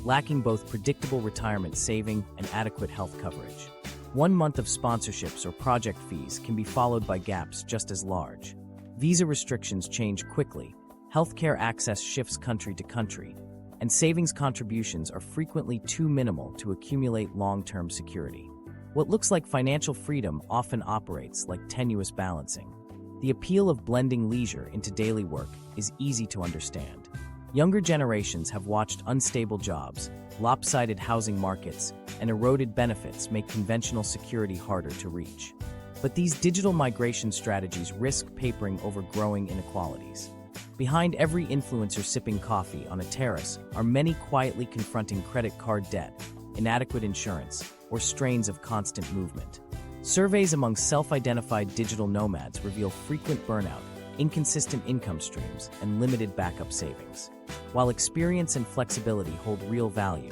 lacking both predictable retirement saving and adequate health coverage. 1 month of sponsorships or project fees can be followed by gaps just as large. Visa restrictions change quickly, healthcare access shifts country to country, and savings contributions are frequently too minimal to accumulate long-term security. What looks like financial freedom often operates like tenuous balancing. The appeal of blending leisure into daily work is easy to understand. Younger generations have watched unstable jobs, lopsided housing markets, and eroded benefits make conventional security harder to reach. But these digital migration strategies risk papering over growing inequalities. Behind every influencer sipping coffee on a terrace are many quietly confronting credit card debt, inadequate insurance, or strains of constant movement. Surveys among self-identified digital nomads reveal frequent burnout, inconsistent income streams, and limited backup savings. While experience and flexibility hold real value,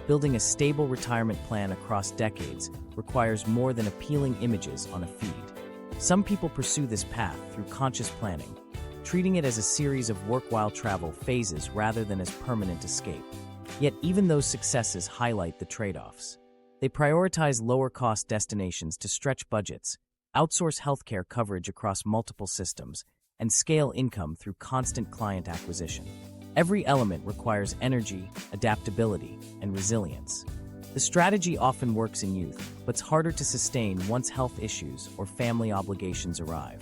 building a stable retirement plan across decades requires more than appealing images on a feed. Some people pursue this path through conscious planning, treating it as a series of work-while travel phases rather than as permanent escape. Yet even those successes highlight the trade-offs. They prioritize lower-cost destinations to stretch budgets, outsource healthcare coverage across multiple systems, and scale income through constant client acquisition. Every element requires energy, adaptability, and resilience. The strategy often works in youth, but it's harder to sustain once health issues or family obligations arrive.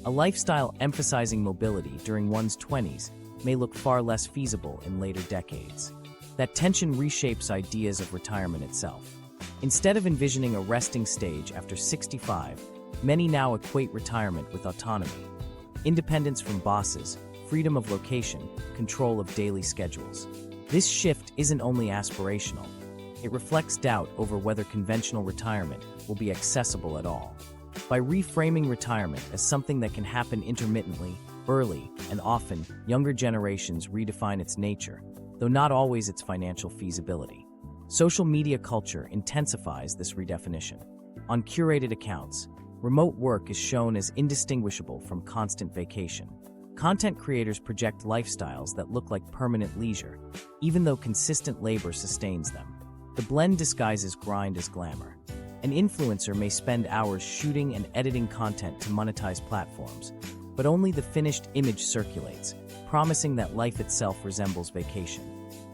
A lifestyle emphasizing mobility during one's 20s may look far less feasible in later decades. That tension reshapes ideas of retirement itself. Instead of envisioning a resting stage after 65, many now equate retirement with autonomy. Independence from bosses, freedom of location, control of daily schedules. This shift isn't only aspirational. It reflects doubt over whether conventional retirement will be accessible at all. By reframing retirement as something that can happen intermittently, early, and often, younger generations redefine its nature, though not always its financial feasibility. Social media culture intensifies this redefinition. On curated accounts, remote work is shown as indistinguishable from constant vacation. Content creators project lifestyles that look like permanent leisure, even though consistent labor sustains them. The blend disguises grind as glamour. An influencer may spend hours shooting and editing content to monetize platforms, but only the finished image circulates, promising that life itself resembles vacation.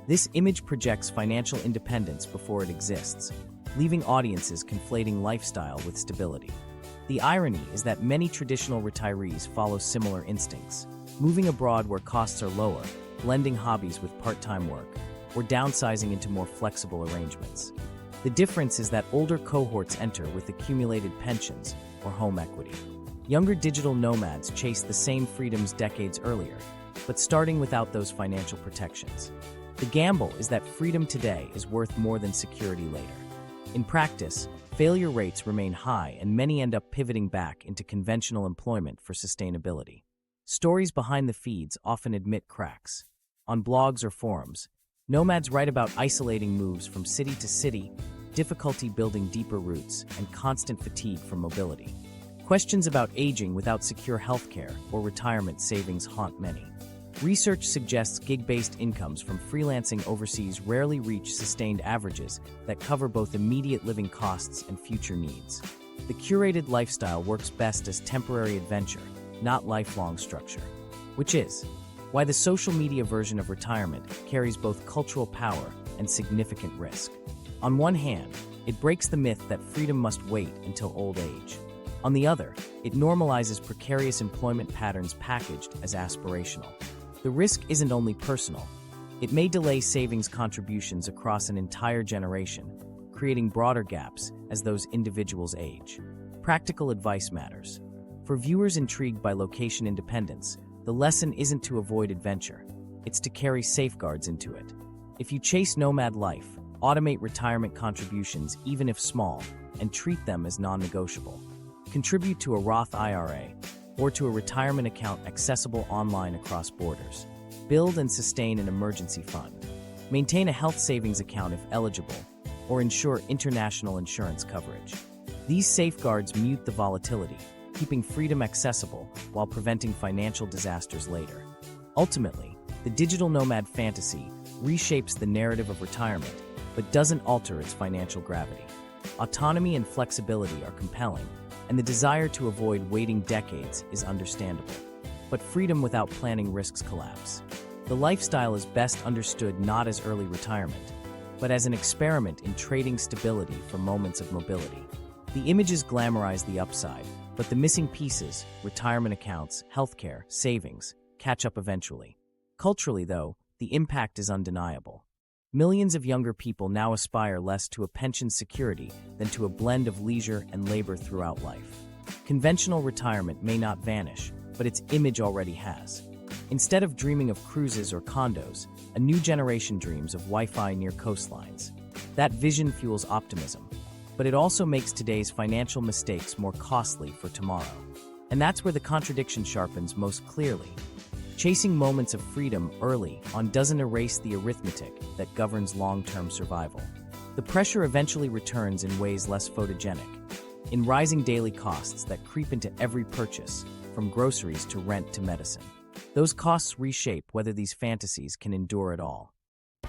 This image projects financial independence before it exists, leaving audiences conflating lifestyle with stability. The irony is that many traditional retirees follow similar instincts, moving abroad where costs are lower, blending hobbies with part-time work, or downsizing into more flexible arrangements. The difference is that older cohorts enter with accumulated pensions or home equity. Younger digital nomads chase the same freedoms decades earlier, but starting without those financial protections. The gamble is that freedom today is worth more than security later. In practice, failure rates remain high and many end up pivoting back into conventional employment for sustainability. Stories behind the feeds often admit cracks. On blogs or forums, nomads write about isolating moves from city to city, difficulty building deeper roots, and constant fatigue from mobility. Questions about aging without secure healthcare or retirement savings haunt many. Research suggests gig-based incomes from freelancing overseas rarely reach sustained averages that cover both immediate living costs and future needs. The curated lifestyle works best as temporary adventure, not lifelong structure, which is why the social media version of retirement carries both cultural power and significant risk. On one hand, it breaks the myth that freedom must wait until old age. On the other, it normalizes precarious employment patterns packaged as aspirational. The risk isn't only personal. It may delay savings contributions across an entire generation, creating broader gaps as those individuals age. Practical advice matters. For viewers intrigued by location independence, the lesson isn't to avoid adventure. It's to carry safeguards into it. If you chase nomad life, automate retirement contributions even if small, and treat them as non-negotiable. Contribute to a Roth IRA or to a retirement account accessible online across borders. Build and sustain an emergency fund. Maintain a health savings account if eligible, or ensure international insurance coverage. These safeguards mute the volatility, keeping freedom accessible while preventing financial disasters later. Ultimately, the digital nomad fantasy reshapes the narrative of retirement, but doesn't alter its financial gravity. Autonomy and flexibility are compelling, and the desire to avoid waiting decades is understandable. But freedom without planning risks collapse. The lifestyle is best understood not as early retirement, but as an experiment in trading stability for moments of mobility. The images glamorize the upside, but the missing pieces, retirement accounts, healthcare, savings, catch up eventually. Culturally, though, the impact is undeniable. Millions of younger people now aspire less to a pension security than to a blend of leisure and labor throughout life. Conventional retirement may not vanish, but its image already has. Instead of dreaming of cruises or condos, a new generation dreams of Wi-Fi near coastlines. That vision fuels optimism. but it also makes today's financial mistakes more costly for tomorrow. And that's where the contradiction sharpens most clearly. Chasing moments of freedom early on doesn't erase the arithmetic that governs long-term survival. The pressure eventually returns in ways less photogenic, in rising daily costs that creep into every purchase, from groceries to rent to medicine. Those costs reshape whether these fantasies can endure at all.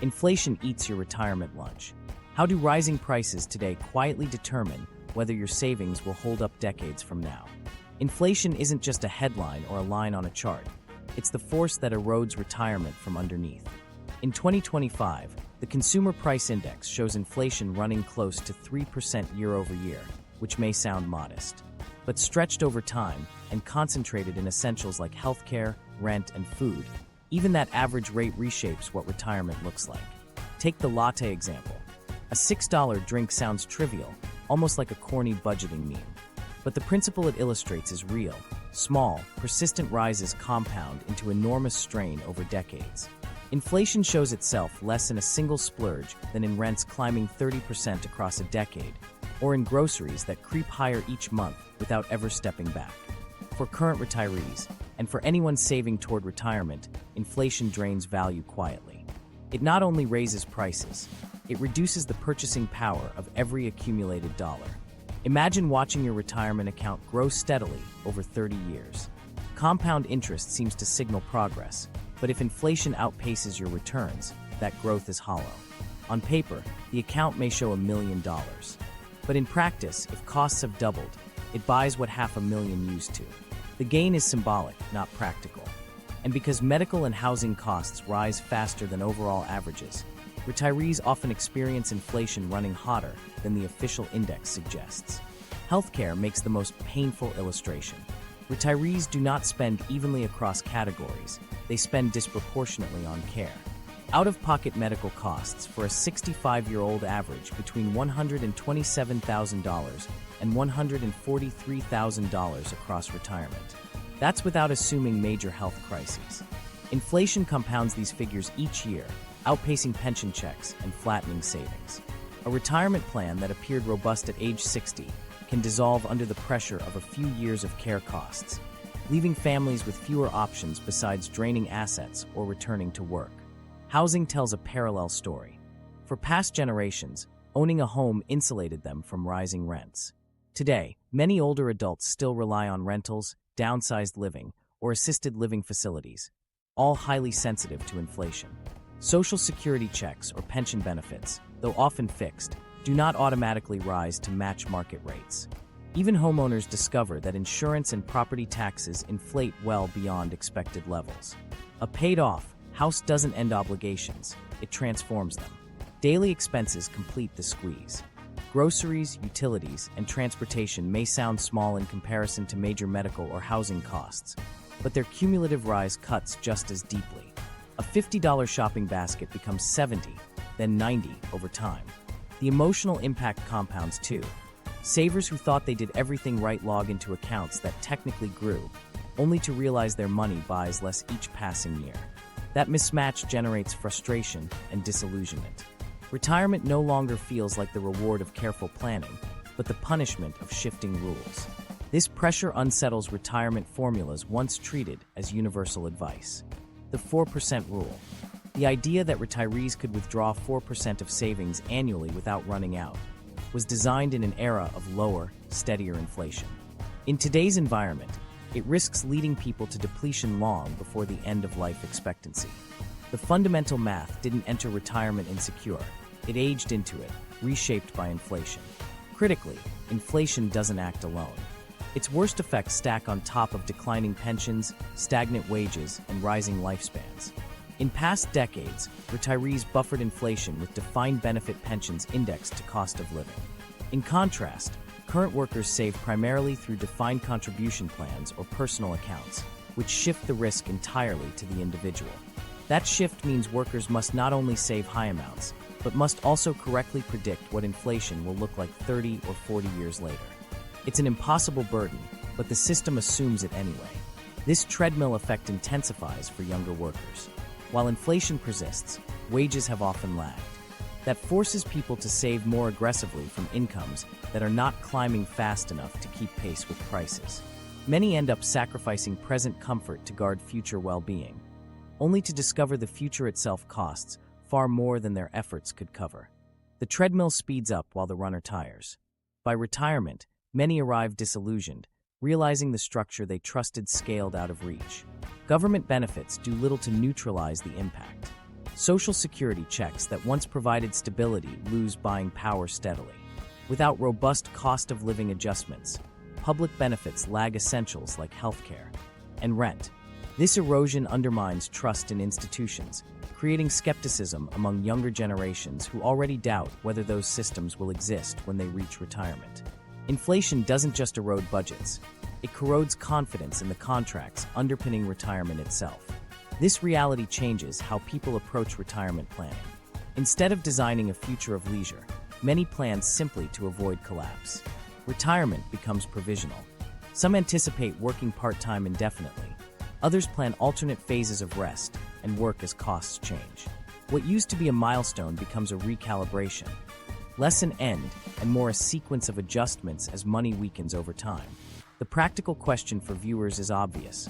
Inflation eats your retirement lunch. How do rising prices today quietly determine whether your savings will hold up decades from now? Inflation isn't just a headline or a line on a chart. It's the force that erodes retirement from underneath. In 2025, the Consumer Price Index shows inflation running close to 3% year over year, which may sound modest. But stretched over time and concentrated in essentials like healthcare, rent, and food, even that average rate reshapes what retirement looks like. Take the latte example. A $6 drink sounds trivial, almost like a corny budgeting meme. But the principle it illustrates is real. Small, persistent rises compound into enormous strain over decades. Inflation shows itself less in a single splurge than in rents climbing 30% across a decade, or in groceries that creep higher each month without ever stepping back. For current retirees, and for anyone saving toward retirement, inflation drains value quietly. It not only raises prices, it reduces the purchasing power of every accumulated dollar. Imagine watching your retirement account grow steadily over 30 years. Compound interest seems to signal progress, but if inflation outpaces your returns, that growth is hollow. On paper, the account may show $1 million. But in practice, if costs have doubled, it buys what $500,000 used to. The gain is symbolic, not practical. And because medical and housing costs rise faster than overall averages, retirees often experience inflation running hotter than the official index suggests. Healthcare makes the most painful illustration. Retirees do not spend evenly across categories, they spend disproportionately on care. Out-of-pocket medical costs for a 65-year-old average between $127,000 and $143,000 across retirement. That's without assuming major health crises. Inflation compounds these figures each year, outpacing pension checks and flattening savings. A retirement plan that appeared robust at age 60 can dissolve under the pressure of a few years of care costs, leaving families with fewer options besides draining assets or returning to work. Housing tells a parallel story. For past generations, owning a home insulated them from rising rents. Today, many older adults still rely on rentals, downsized living, or assisted living facilities, all highly sensitive to inflation. Social security checks or pension benefits, though often fixed, do not automatically rise to match market rates. Even homeowners discover that insurance and property taxes inflate well beyond expected levels. A paid-off house doesn't end obligations, it transforms them. Daily expenses complete the squeeze. Groceries, utilities, and transportation may sound small in comparison to major medical or housing costs, but their cumulative rise cuts just as deeply. A $50 shopping basket becomes $70, then $90 over time. The emotional impact compounds too. Savers who thought they did everything right log into accounts that technically grew, only to realize their money buys less each passing year. That mismatch generates frustration and disillusionment. Retirement no longer feels like the reward of careful planning, but the punishment of shifting rules. This pressure unsettles retirement formulas once treated as universal advice. The 4% rule. The idea that retirees could withdraw 4% of savings annually without running out was designed in an era of lower, steadier inflation. In today's environment, it risks leading people to depletion long before the end of life expectancy. The fundamental math didn't enter retirement insecure, it aged into it, reshaped by inflation. Critically, inflation doesn't act alone. Its worst effects stack on top of declining pensions, stagnant wages, and rising lifespans. In past decades, retirees buffered inflation with defined benefit pensions indexed to cost of living. In contrast, current workers save primarily through defined contribution plans or personal accounts, which shift the risk entirely to the individual. That shift means workers must not only save high amounts, but must also correctly predict what inflation will look like 30 or 40 years later. It's an impossible burden, but the system assumes it anyway. This treadmill effect intensifies for younger workers. While inflation persists, wages have often lagged. that forces people to save more aggressively from incomes that are not climbing fast enough to keep pace with prices. Many end up sacrificing present comfort to guard future well-being, only to discover the future itself costs far more than their efforts could cover. The treadmill speeds up while the runner tires. By retirement, many arrive disillusioned, realizing the structure they trusted scaled out of reach. Government benefits do little to neutralize the impact. Social security checks that once provided stability lose buying power steadily. Without robust cost of living adjustments, public benefits lag essentials like healthcare and rent. This erosion undermines trust in institutions, creating skepticism among younger generations who already doubt whether those systems will exist when they reach retirement. Inflation doesn't just erode budgets, it corrodes confidence in the contracts underpinning retirement itself. This reality changes how people approach retirement planning. Instead of designing a future of leisure, many plan simply to avoid collapse. Retirement becomes provisional. Some anticipate working part-time indefinitely. Others plan alternate phases of rest and work as costs change. What used to be a milestone becomes a recalibration. Less an end and more a sequence of adjustments as money weakens over time. The practical question for viewers is obvious.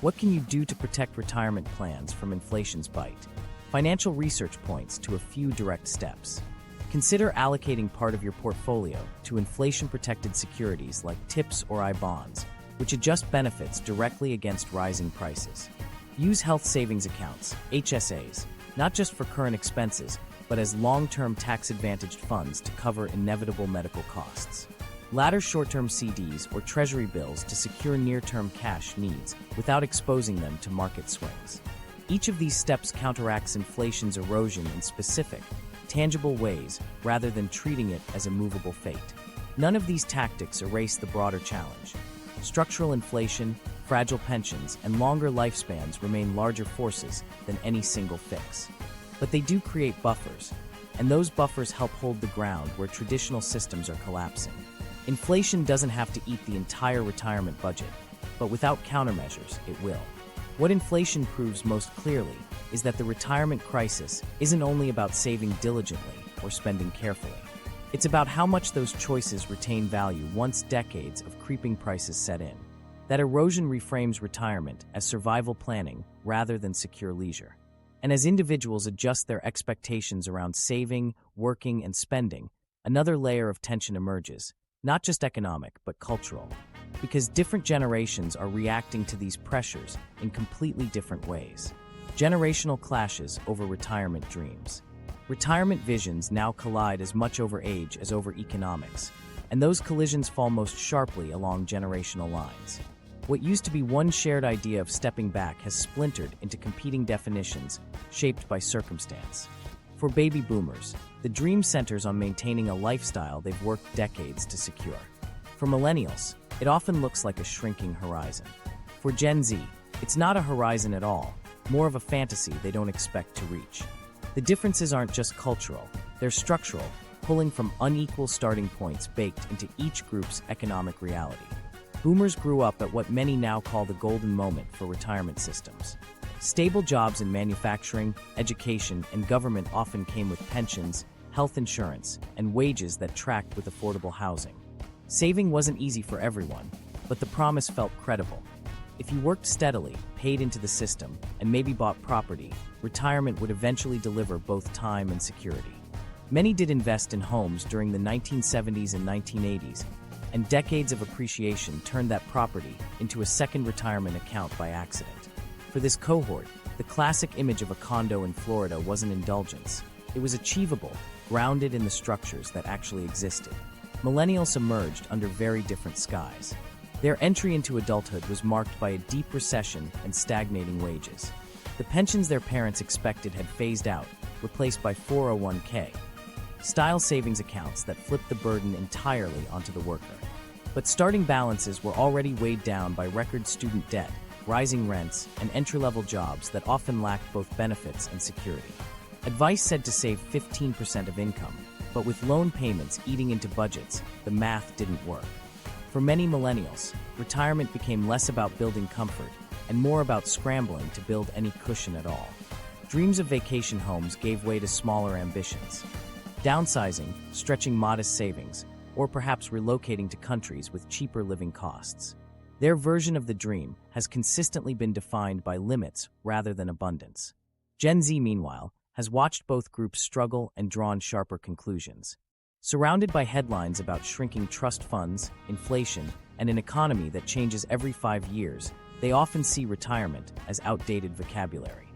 What can you do to protect retirement plans from inflation's bite? Financial research points to a few direct steps. Consider allocating part of your portfolio to inflation-protected securities like TIPS or I-bonds, which adjust benefits directly against rising prices. Use health savings accounts, HSAs, not just for current expenses, but as long-term tax-advantaged funds to cover inevitable medical costs. Ladder short-term CDs or treasury bills to secure near-term cash needs without exposing them to market swings. Each of these steps counteracts inflation's erosion in specific, tangible ways rather than treating it as a movable fate. None of these tactics erase the broader challenge. Structural inflation, fragile pensions, and longer lifespans remain larger forces than any single fix. But they do create buffers, and those buffers help hold the ground where traditional systems are collapsing. Inflation doesn't have to eat the entire retirement budget, but without countermeasures, it will. What inflation proves most clearly is that the retirement crisis isn't only about saving diligently or spending carefully. It's about how much those choices retain value once decades of creeping prices set in. That erosion reframes retirement as survival planning rather than secure leisure. And as individuals adjust their expectations around saving, working, and spending, another layer of tension emerges, not just economic, but cultural. Because different generations are reacting to these pressures in completely different ways. Generational clashes over retirement dreams. Retirement visions now collide as much over age as over economics, and those collisions fall most sharply along generational lines. What used to be one shared idea of stepping back has splintered into competing definitions shaped by circumstance. For baby boomers, the dream centers on maintaining a lifestyle they've worked decades to secure. For millennials, it often looks like a shrinking horizon. For Gen Z, it's not a horizon at all, more of a fantasy they don't expect to reach. The differences aren't just cultural, they're structural, pulling from unequal starting points baked into each group's economic reality. Boomers grew up at what many now call the golden moment for retirement systems. Stable jobs in manufacturing, education, and government often came with pensions, health insurance, and wages that tracked with affordable housing. Saving wasn't easy for everyone, but the promise felt credible. If you worked steadily, paid into the system, and maybe bought property, retirement would eventually deliver both time and security. Many did invest in homes during the 1970s and 1980s, and decades of appreciation turned that property into a second retirement account by accident. For this cohort, the classic image of a condo in Florida wasn't indulgence. It was achievable, grounded in the structures that actually existed. Millennials emerged under very different skies. Their entry into adulthood was marked by a deep recession and stagnating wages. The pensions their parents expected had phased out, replaced by 401k, style savings accounts that flipped the burden entirely onto the worker. But starting balances were already weighed down by record student debt, rising rents, and entry-level jobs that often lacked both benefits and security. Advice said to save 15% of income, but with loan payments eating into budgets, the math didn't work. For many millennials, retirement became less about building comfort and more about scrambling to build any cushion at all. Dreams of vacation homes gave way to smaller ambitions. downsizing, stretching modest savings, or perhaps relocating to countries with cheaper living costs. Their version of the dream has consistently been defined by limits rather than abundance. Gen Z, meanwhile, has watched both groups struggle and drawn sharper conclusions. Surrounded by headlines about shrinking trust funds, inflation, and an economy that changes every 5 years, they often see retirement as outdated vocabulary.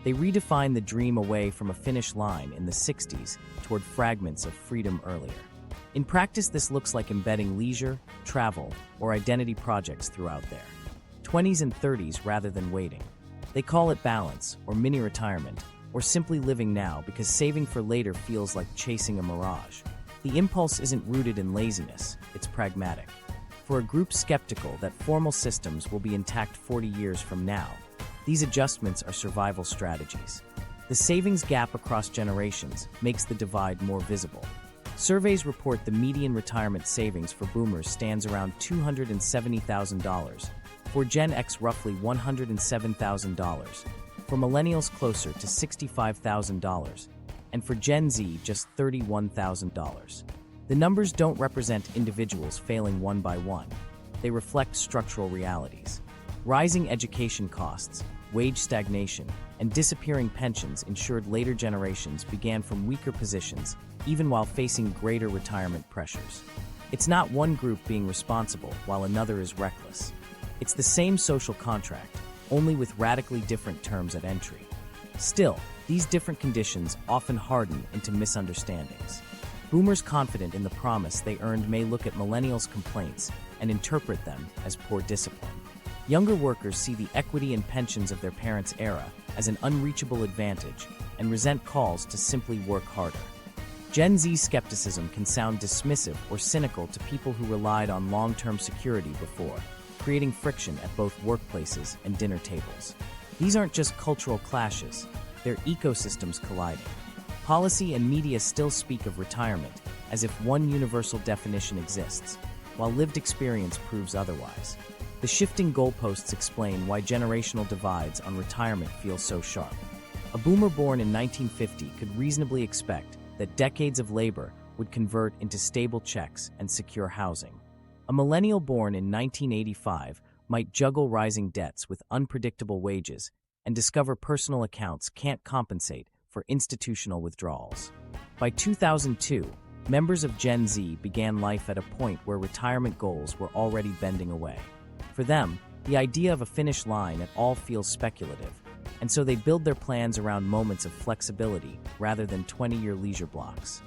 They redefine the dream away from a finish line in the 60s toward fragments of freedom earlier. In practice, this looks like embedding leisure, travel, or identity projects throughout their 20s and 30s rather than waiting. They call it balance, or mini-retirement, or simply living now because saving for later feels like chasing a mirage. The impulse isn't rooted in laziness, it's pragmatic. For a group skeptical that formal systems will be intact 40 years from now, these adjustments are survival strategies. The savings gap across generations makes the divide more visible. Surveys report the median retirement savings for boomers stands around $270,000, for Gen X roughly $107,000, for millennials closer to $65,000, and for Gen Z just $31,000. The numbers don't represent individuals failing one by one. They reflect structural realities. Rising education costs, wage stagnation, and disappearing pensions ensured later generations began from weaker positions, even while facing greater retirement pressures. It's not one group being responsible while another is reckless. It's the same social contract, only with radically different terms at entry. Still, these different conditions often harden into misunderstandings. Boomers confident in the promise they earned may look at millennials' complaints and interpret them as poor discipline. Younger workers see the equity and pensions of their parents' era as an unreachable advantage and resent calls to simply work harder. Gen Z skepticism can sound dismissive or cynical to people who relied on long-term security before, creating friction at both workplaces and dinner tables. These aren't just cultural clashes, they're ecosystems colliding. Policy and media still speak of retirement as if one universal definition exists, while lived experience proves otherwise. The shifting goalposts explain why generational divides on retirement feel so sharp. A boomer born in 1950 could reasonably expect that decades of labor would convert into stable checks and secure housing. A millennial born in 1985 might juggle rising debts with unpredictable wages and discover personal accounts can't compensate for institutional withdrawals. By 2002, members of Gen Z began life at a point where retirement goals were already bending away. For them, the idea of a finish line at all feels speculative, and so they build their plans around moments of flexibility rather than 20-year leisure blocks.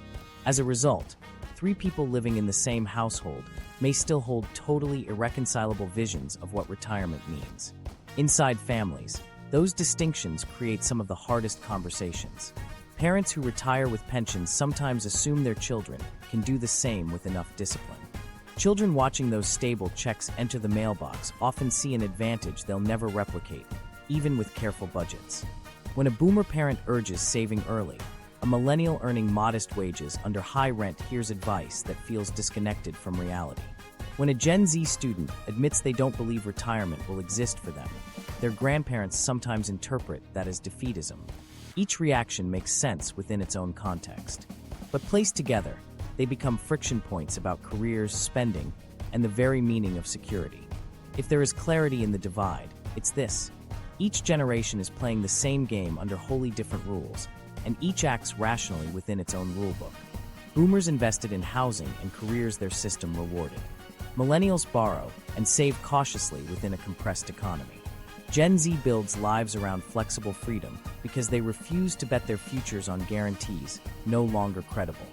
As a result, 3 people living in the same household may still hold totally irreconcilable visions of what retirement means. Inside families, those distinctions create some of the hardest conversations. Parents who retire with pensions sometimes assume their children can do the same with enough discipline. Children watching those stable checks enter the mailbox often see an advantage they'll never replicate, even with careful budgets. When a boomer parent urges saving early, a millennial earning modest wages under high rent hears advice that feels disconnected from reality. When a Gen Z student admits they don't believe retirement will exist for them, their grandparents sometimes interpret that as defeatism. Each reaction makes sense within its own context. But placed together, they become friction points about careers, spending, and the very meaning of security. If there is clarity in the divide, it's this. Each generation is playing the same game under wholly different rules, and each acts rationally within its own rulebook. Boomers invested in housing and careers their system rewarded. Millennials borrow and save cautiously within a compressed economy. Gen Z builds lives around flexible freedom because they refuse to bet their futures on guarantees no longer credible.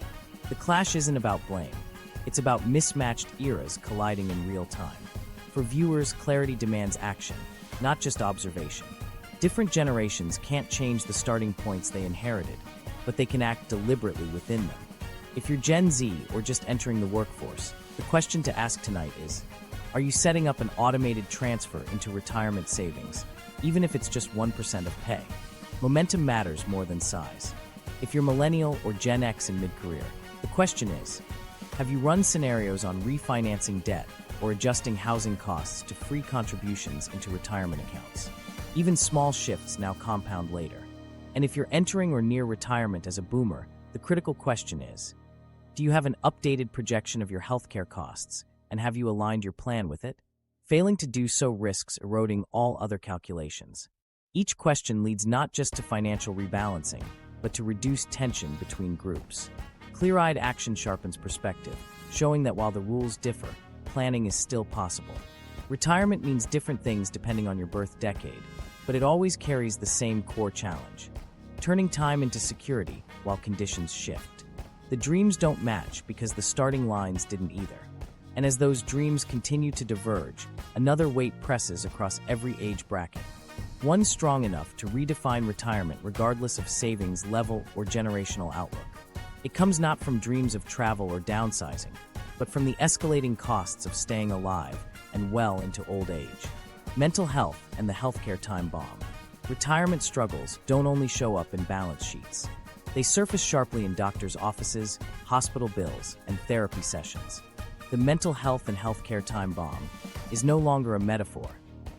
The clash isn't about blame. It's about mismatched eras colliding in real time. For viewers, clarity demands action, not just observation. Different generations can't change the starting points they inherited, but they can act deliberately within them. If you're Gen Z or just entering the workforce, the question to ask tonight is, are you setting up an automated transfer into retirement savings, even if it's just 1% of pay? Momentum matters more than size. If you're millennial or Gen X in mid-career, the question is, have you run scenarios on refinancing debt or adjusting housing costs to free contributions into retirement accounts? Even small shifts now compound later. And if you're entering or near retirement as a boomer, The critical question is, do you have an updated projection of your healthcare costs, and have you aligned your plan with it? Failing to do so risks eroding all other calculations. Each question leads not just to financial rebalancing, but to reduced tension between groups. Clear-eyed action sharpens perspective, showing that while the rules differ, planning is still possible. Retirement means different things depending on your birth decade, but it always carries the same core challenge: turning time into security while conditions shift. The dreams don't match because the starting lines didn't either. And as those dreams continue to diverge, another weight presses across every age bracket. One strong enough to redefine retirement regardless of savings level or generational outlook. It comes not from dreams of travel or downsizing, but from the escalating costs of staying alive and well into old age. Mental health and the healthcare time bomb. Retirement struggles don't only show up in balance sheets. They surface sharply in doctors' offices, hospital bills, and therapy sessions. The mental health and healthcare time bomb is no longer a metaphor.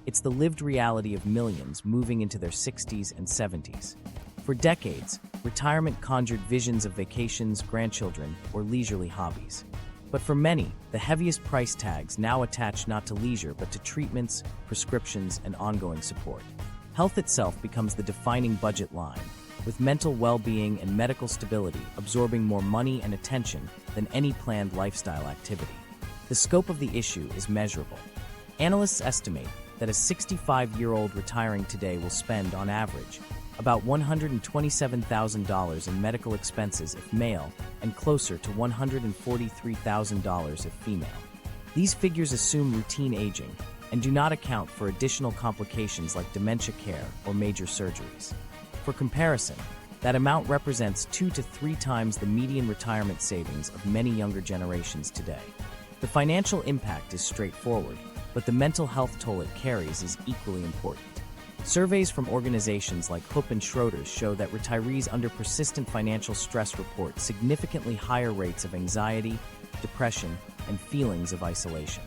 It's the lived reality of millions moving into their 60s and 70s. For decades, retirement conjured visions of vacations, grandchildren, or leisurely hobbies. But for many, the heaviest price tags now attach not to leisure but to treatments, prescriptions, and ongoing support. Health itself becomes the defining budget line, with mental well-being and medical stability absorbing more money and attention than any planned lifestyle activity. The scope of the issue is measurable. Analysts estimate that a 65-year-old retiring today will spend, on average, about $127,000 in medical expenses if male and closer to $143,000 if female. These figures assume routine aging and do not account for additional complications like dementia care or major surgeries. For comparison, that amount represents 2 to 3 times the median retirement savings of many younger generations today. The financial impact is straightforward, but the mental health toll it carries is equally important. Surveys from organizations like Hoop and Schroders show that retirees under persistent financial stress report significantly higher rates of anxiety, depression, and feelings of isolation.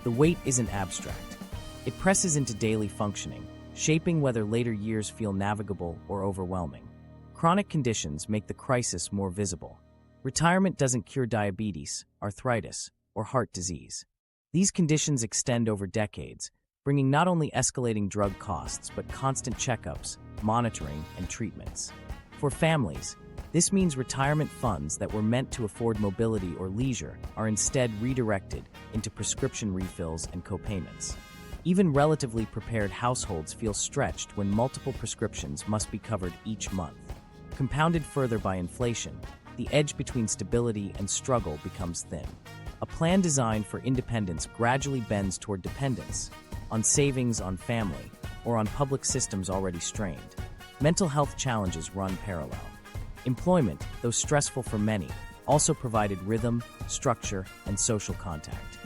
The weight isn't abstract. It presses into daily functioning, shaping whether later years feel navigable or overwhelming. Chronic conditions make the crisis more visible. Retirement doesn't cure diabetes, arthritis, or heart disease. These conditions extend over decades, bringing not only escalating drug costs but constant checkups, monitoring, and treatments. For families, this means retirement funds that were meant to afford mobility or leisure are instead redirected into prescription refills and copayments. Even relatively prepared households feel stretched when multiple prescriptions must be covered each month. Compounded further by inflation, the edge between stability and struggle becomes thin. A plan designed for independence gradually bends toward dependence, on savings, on family, or on public systems already strained. Mental health challenges run parallel. Employment, though stressful for many, also provided rhythm, structure, and social contact.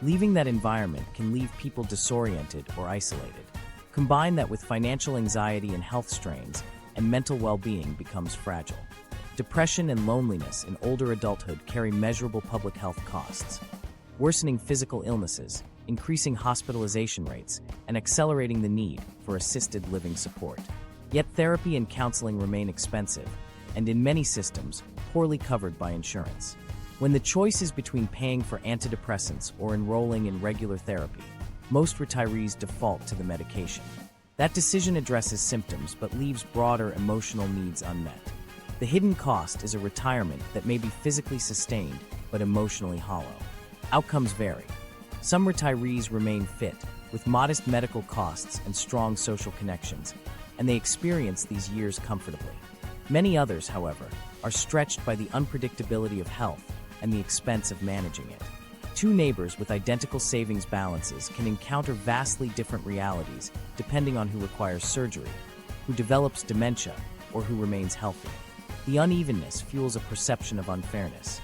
Leaving that environment can leave people disoriented or isolated. Combine that with financial anxiety and health strains, and mental well-being becomes fragile. Depression and loneliness in older adulthood carry measurable public health costs. Worsening physical illnesses, increasing hospitalization rates, and accelerating the need for assisted living support. Yet therapy and counseling remain expensive, and in many systems, poorly covered by insurance. When the choice is between paying for antidepressants or enrolling in regular therapy, most retirees default to the medication. That decision addresses symptoms but leaves broader emotional needs unmet. The hidden cost is a retirement that may be physically sustained but emotionally hollow. Outcomes vary. Some retirees remain fit, with modest medical costs and strong social connections, and they experience these years comfortably. Many others, however, are stretched by the unpredictability of health and the expense of managing it. Two neighbors with identical savings balances can encounter vastly different realities depending on who requires surgery, who develops dementia, or who remains healthy. The unevenness fuels a perception of unfairness.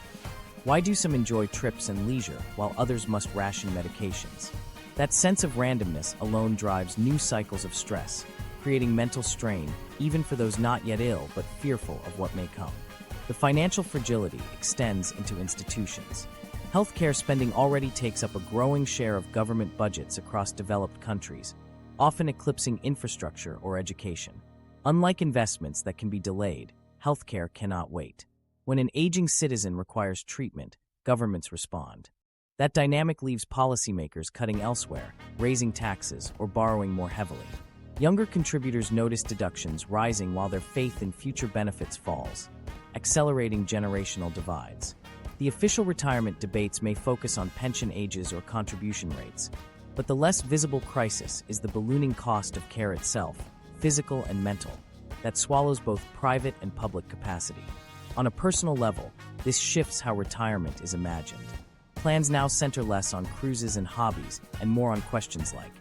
Why do some enjoy trips and leisure while others must ration medications? That sense of randomness alone drives new cycles of stress, creating mental strain even for those not yet ill but fearful of what may come. The financial fragility extends into institutions. Healthcare spending already takes up a growing share of government budgets across developed countries, often eclipsing infrastructure or education. Unlike investments that can be delayed, healthcare cannot wait. When an aging citizen requires treatment, governments respond. That dynamic leaves policymakers cutting elsewhere, raising taxes, or borrowing more heavily. Younger contributors notice deductions rising while their faith in future benefits falls, accelerating generational divides. The official retirement debates may focus on pension ages or contribution rates, but the less visible crisis is the ballooning cost of care itself, physical and mental, that swallows both private and public capacity. On a personal level, this shifts how retirement is imagined. Plans now center less on cruises and hobbies and more on questions like,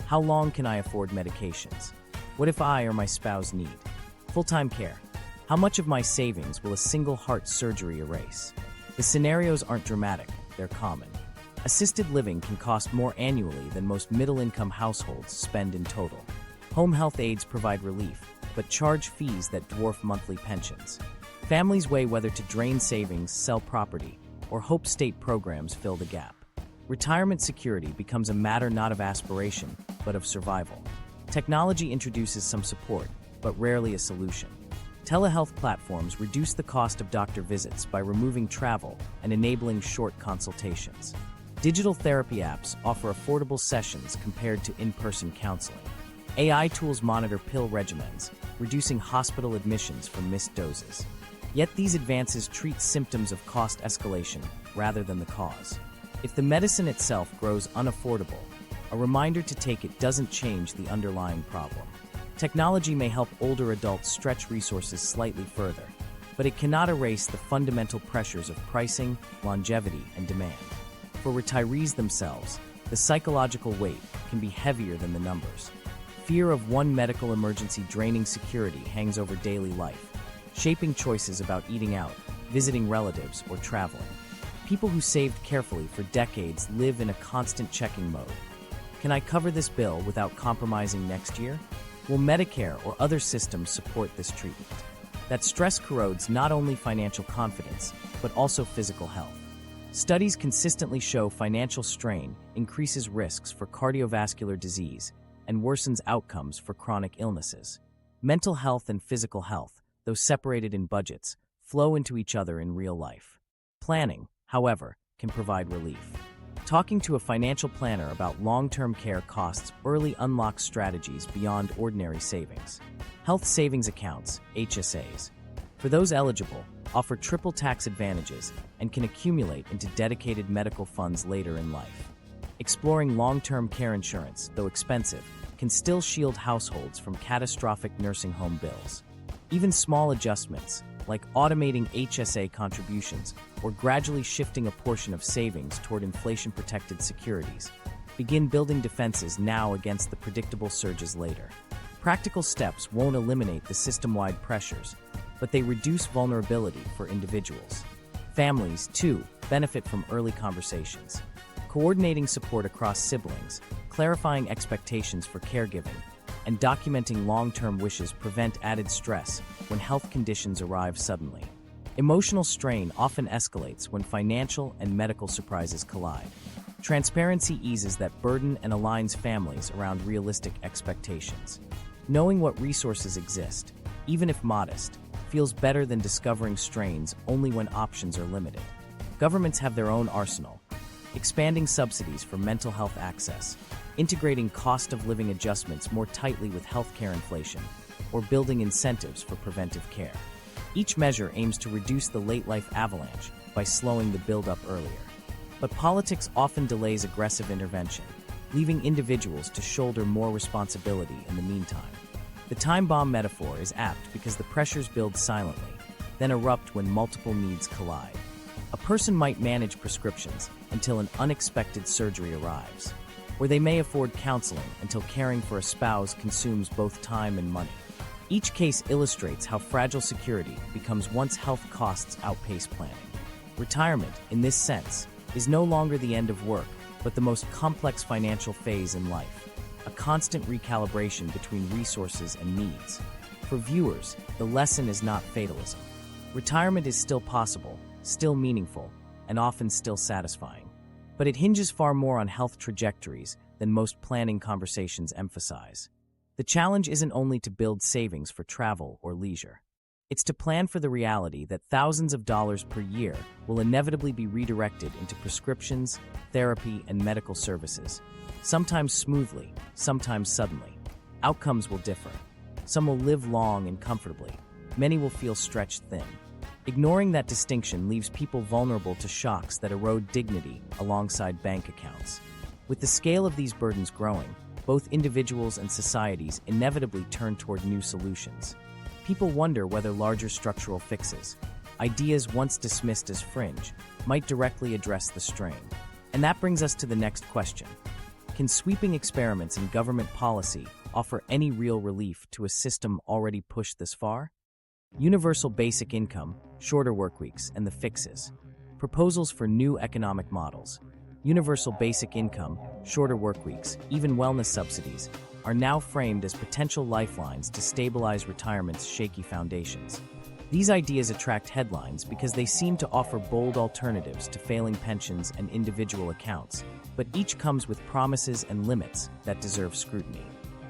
how long can I afford medications? What if I or my spouse need full-time care? How much of my savings will a single heart surgery erase? The scenarios aren't dramatic, they're common. Assisted living can cost more annually than most middle-income households spend in total. Home health aides provide relief, but charge fees that dwarf monthly pensions. Families weigh whether to drain savings, sell property, or hope state programs fill the gap. Retirement security becomes a matter not of aspiration, but of survival. Technology introduces some support, but rarely a solution. Telehealth platforms reduce the cost of doctor visits by removing travel and enabling short consultations. Digital therapy apps offer affordable sessions compared to in-person counseling. AI tools monitor pill regimens, reducing hospital admissions from missed doses. Yet these advances treat symptoms of cost escalation rather than the cause. If the medicine itself grows unaffordable, a reminder to take it doesn't change the underlying problem. Technology may help older adults stretch resources slightly further, but it cannot erase the fundamental pressures of pricing, longevity, and demand. For retirees themselves, the psychological weight can be heavier than the numbers. Fear of one medical emergency draining security hangs over daily life, shaping choices about eating out, visiting relatives, or traveling. People who saved carefully for decades live in a constant checking mode. Can I cover this bill without compromising next year? Will Medicare or other systems support this treatment? That stress corrodes not only financial confidence, but also physical health. Studies consistently show financial strain increases risks for cardiovascular disease and worsens outcomes for chronic illnesses. Mental health and physical health, though separated in budgets, flow into each other in real life. Planning, however, can provide relief. Talking to a financial planner about long-term care costs early unlocks strategies beyond ordinary savings. Health savings accounts, HSAs, for those eligible, offer triple tax advantages and can accumulate into dedicated medical funds later in life. Exploring long-term care insurance, though expensive, can still shield households from catastrophic nursing home bills. Even small adjustments, like automating HSA contributions or gradually shifting a portion of savings toward inflation-protected securities, begin building defenses now against the predictable surges later. Practical steps won't eliminate the system-wide pressures, but they reduce vulnerability for individuals. Families, too, benefit from early conversations. Coordinating support across siblings, clarifying expectations for caregiving, and documenting long-term wishes prevent added stress when health conditions arrive suddenly. Emotional strain often escalates when financial and medical surprises collide. Transparency eases that burden and aligns families around realistic expectations. Knowing what resources exist, even if modest, feels better than discovering strains only when options are limited. Governments have their own arsenal, expanding subsidies for mental health access, integrating cost of living adjustments more tightly with healthcare inflation, or building incentives for preventive care. Each measure aims to reduce the late-life avalanche by slowing the buildup earlier. But politics often delays aggressive intervention, leaving individuals to shoulder more responsibility in the meantime. The time bomb metaphor is apt because the pressures build silently, then erupt when multiple needs collide. A person might manage prescriptions until an unexpected surgery arrives, or they may afford counseling until caring for a spouse consumes both time and money. Each case illustrates how fragile security becomes once health costs outpace planning. Retirement, in this sense, is no longer the end of work, but the most complex financial phase in life, a constant recalibration between resources and needs. For viewers, the lesson is not fatalism. Retirement is still possible, still meaningful, and often still satisfying. But it hinges far more on health trajectories than most planning conversations emphasize. The challenge isn't only to build savings for travel or leisure. It's to plan for the reality that thousands of dollars per year will inevitably be redirected into prescriptions, therapy, and medical services, sometimes smoothly, sometimes suddenly. Outcomes will differ. Some will live long and comfortably. Many will feel stretched thin. Ignoring that distinction leaves people vulnerable to shocks that erode dignity alongside bank accounts. With the scale of these burdens growing, both individuals and societies inevitably turn toward new solutions. People wonder whether larger structural fixes, ideas once dismissed as fringe, might directly address the strain. And that brings us to the next question. Can sweeping experiments in government policy offer any real relief to a system already pushed this far? Universal basic income, shorter workweeks, and the fixes. Proposals for new economic models. Universal basic income, shorter workweeks, even wellness subsidies are now framed as potential lifelines to stabilize retirement's shaky foundations. These ideas attract headlines because they seem to offer bold alternatives to failing pensions and individual accounts, but each comes with promises and limits that deserve scrutiny.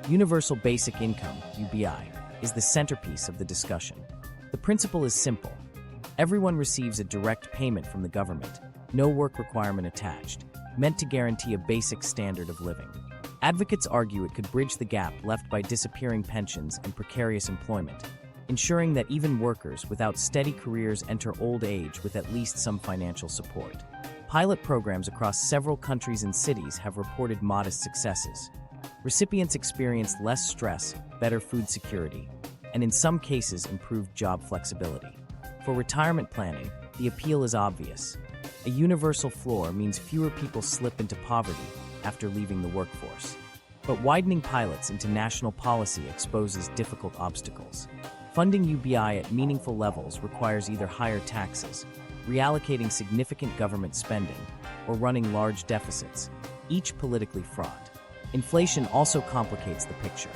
Universal basic income, UBI, is the centerpiece of the discussion. The principle is simple. Everyone receives a direct payment from the government, no work requirement attached, meant to guarantee a basic standard of living. Advocates argue it could bridge the gap left by disappearing pensions and precarious employment, ensuring that even workers without steady careers enter old age with at least some financial support. Pilot programs across several countries and cities have reported modest successes. Recipients experienced less stress, better food security, and in some cases improved job flexibility. For retirement planning, the appeal is obvious. A universal floor means fewer people slip into poverty after leaving the workforce. But widening pilots into national policy exposes difficult obstacles. Funding UBI at meaningful levels requires either higher taxes, reallocating significant government spending, or running large deficits, each politically fraught. Inflation also complicates the picture.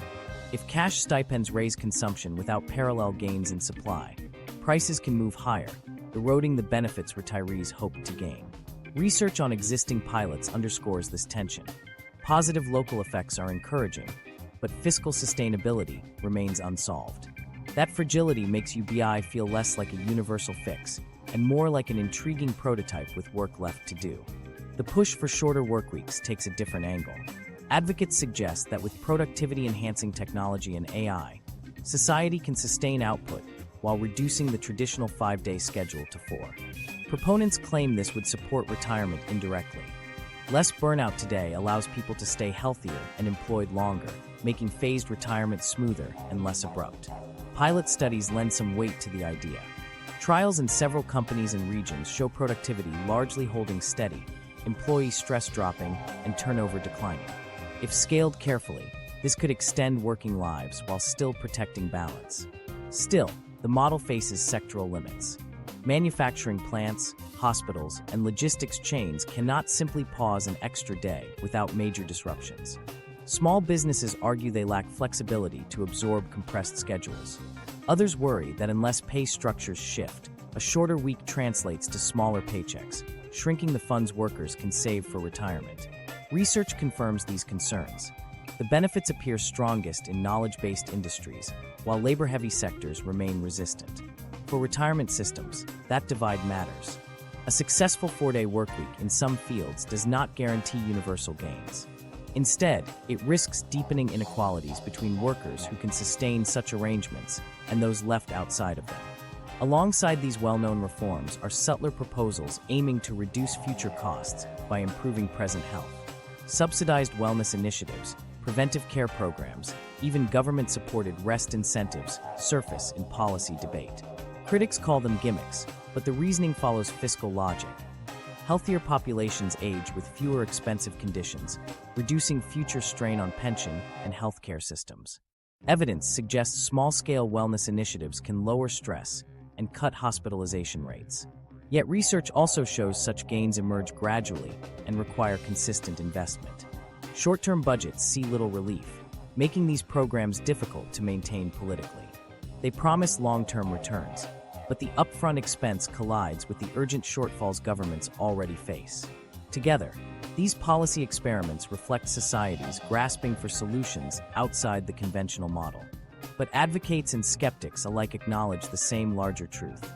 If cash stipends raise consumption without parallel gains in supply, prices can move higher, eroding the benefits retirees hope to gain. Research on existing pilots underscores this tension. Positive local effects are encouraging, but fiscal sustainability remains unsolved. That fragility makes UBI feel less like a universal fix and more like an intriguing prototype with work left to do. The push for shorter workweeks takes a different angle. Advocates suggest that with productivity-enhancing technology and AI, society can sustain output while reducing the traditional 5-day schedule to 4. Proponents claim this would support retirement indirectly. Less burnout today allows people to stay healthier and employed longer, making phased retirement smoother and less abrupt. Pilot studies lend some weight to the idea. Trials in several companies and regions show productivity largely holding steady, employee stress dropping, and turnover declining. If scaled carefully, this could extend working lives while still protecting balance. Still, the model faces sectoral limits. Manufacturing plants, hospitals, and logistics chains cannot simply pause an extra day without major disruptions. Small businesses argue they lack flexibility to absorb compressed schedules. Others worry that unless pay structures shift, a shorter week translates to smaller paychecks, shrinking the funds workers can save for retirement. Research confirms these concerns. The benefits appear strongest in knowledge-based industries, while labor-heavy sectors remain resistant. For retirement systems, that divide matters. A successful 4-day workweek in some fields does not guarantee universal gains. Instead, it risks deepening inequalities between workers who can sustain such arrangements and those left outside of them. Alongside these well-known reforms are subtler proposals aiming to reduce future costs by improving present health. Subsidized wellness initiatives, preventive care programs, even government-supported rest incentives surface in policy debate. Critics call them gimmicks, but the reasoning follows fiscal logic. Healthier populations age with fewer expensive conditions, reducing future strain on pension and healthcare systems. Evidence suggests small-scale wellness initiatives can lower stress and cut hospitalization rates. Yet research also shows such gains emerge gradually and require consistent investment. Short-term budgets see little relief, making these programs difficult to maintain politically. They promise long-term returns, but the upfront expense collides with the urgent shortfalls governments already face. Together, these policy experiments reflect societies grasping for solutions outside the conventional model. But advocates and skeptics alike acknowledge the same larger truth.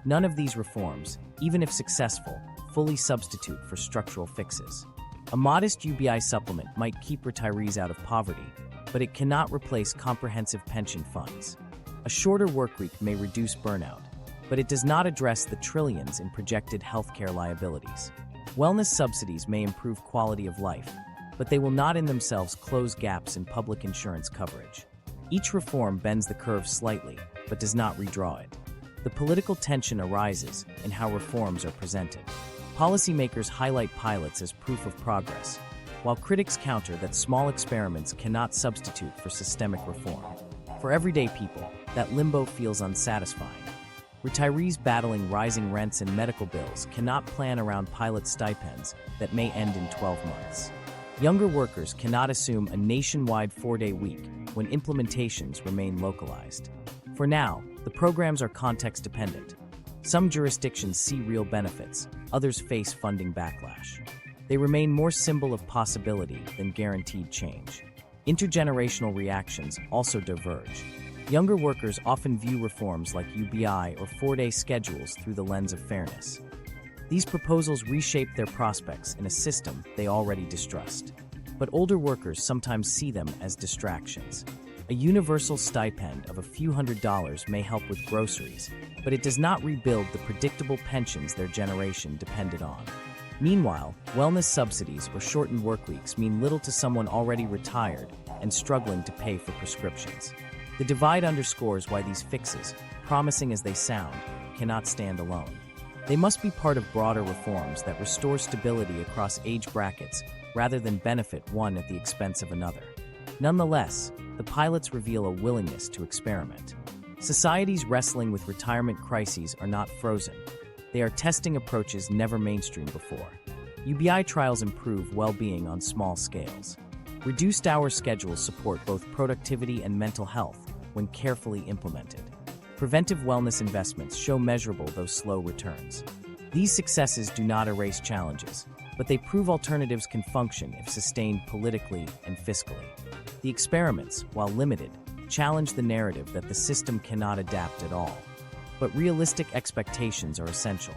None of these reforms, even if successful, fully substitute for structural fixes. A modest UBI supplement might keep retirees out of poverty, but it cannot replace comprehensive pension funds. A shorter workweek may reduce burnout, but it does not address the trillions in projected healthcare liabilities. Wellness subsidies may improve quality of life, but they will not in themselves close gaps in public insurance coverage. Each reform bends the curve slightly, but does not redraw it. The political tension arises in how reforms are presented. Policymakers highlight pilots as proof of progress, while critics counter that small experiments cannot substitute for systemic reform. For everyday people, that limbo feels unsatisfying. Retirees battling rising rents and medical bills cannot plan around pilot stipends that may end in 12 months. Younger workers cannot assume a nationwide 4-day week when implementations remain localized. For now, the programs are context-dependent. Some jurisdictions see real benefits, others face funding backlash. They remain more symbol of possibility than guaranteed change. Intergenerational reactions also diverge. Younger workers often view reforms like UBI or 4-day schedules through the lens of fairness. These proposals reshape their prospects in a system they already distrust. But older workers sometimes see them as distractions. A universal stipend of a few $100s may help with groceries, but it does not rebuild the predictable pensions their generation depended on. Meanwhile, wellness subsidies or shortened workweeks mean little to someone already retired and struggling to pay for prescriptions. The divide underscores why these fixes, promising as they sound, cannot stand alone. They must be part of broader reforms that restore stability across age brackets rather than benefit one at the expense of another. Nonetheless, the pilots reveal a willingness to experiment. Societies wrestling with retirement crises are not frozen. They are testing approaches never mainstreamed before. UBI trials improve well-being on small scales. Reduced-hour schedules support both productivity and mental health when carefully implemented. Preventive wellness investments show measurable though slow returns. These successes do not erase challenges, but they prove alternatives can function if sustained politically and fiscally. The experiments, while limited, challenge the narrative that the system cannot adapt at all. But realistic expectations are essential.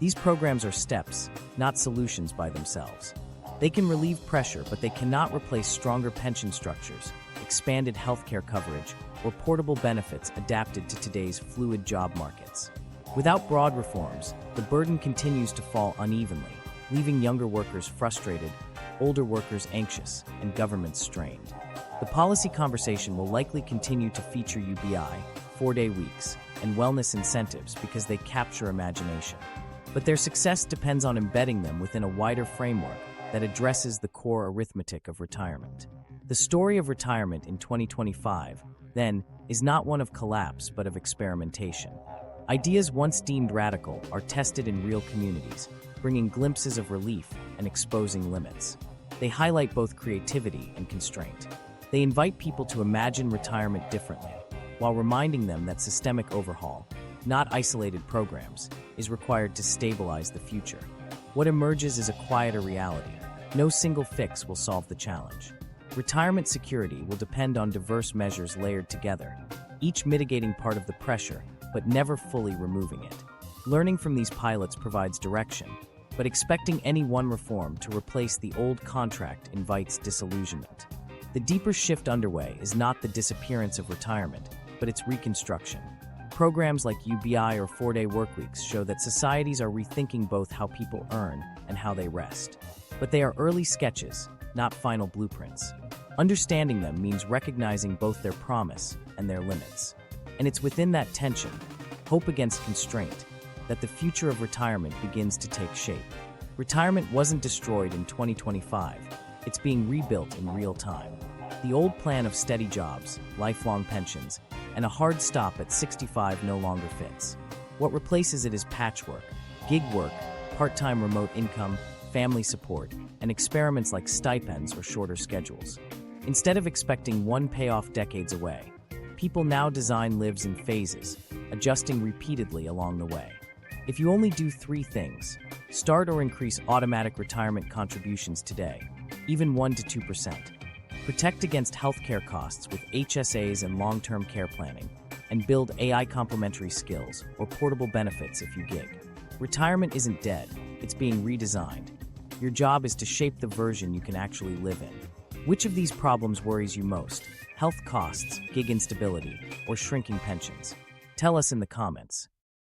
These programs are steps, not solutions by themselves. They can relieve pressure, but they cannot replace stronger pension structures, expanded healthcare coverage, or portable benefits adapted to today's fluid job markets. Without broad reforms, the burden continues to fall unevenly, leaving younger workers frustrated, older workers anxious, and governments strained. The policy conversation will likely continue to feature UBI, 4-day weeks, and wellness incentives because they capture imagination. But their success depends on embedding them within a wider framework that addresses the core arithmetic of retirement. The story of retirement in 2025, then, is not one of collapse but of experimentation. Ideas once deemed radical are tested in real communities, bringing glimpses of relief and exposing limits. They highlight both creativity and constraint. They invite people to imagine retirement differently, while reminding them that systemic overhaul, not isolated programs, is required to stabilize the future. What emerges is a quieter reality. No single fix will solve the challenge. Retirement security will depend on diverse measures layered together, each mitigating part of the pressure, but never fully removing it. Learning from these pilots provides direction, but expecting any one reform to replace the old contract invites disillusionment. The deeper shift underway is not the disappearance of retirement, but its reconstruction. Programs like UBI or 4-day workweeks show that societies are rethinking both how people earn and how they rest. But they are early sketches, not final blueprints. Understanding them means recognizing both their promise and their limits. And it's within that tension, hope against constraint, that the future of retirement begins to take shape. Retirement wasn't destroyed in 2025, it's being rebuilt in real time. The old plan of steady jobs, lifelong pensions, and a hard stop at 65 no longer fits. What replaces it is patchwork, gig work, part-time remote income, family support, and experiments like stipends or shorter schedules. Instead of expecting one payoff decades away, people now design lives in phases, adjusting repeatedly along the way. If you only do 3 things, start or increase automatic retirement contributions today, even 1 to 2%. Protect against healthcare costs with HSAs and long-term care planning, and build AI complementary skills or portable benefits if you gig. Retirement isn't dead, it's being redesigned. Your job is to shape the version you can actually live in. Which of these problems worries you most? Health costs, gig instability, or shrinking pensions? Tell us in the comments.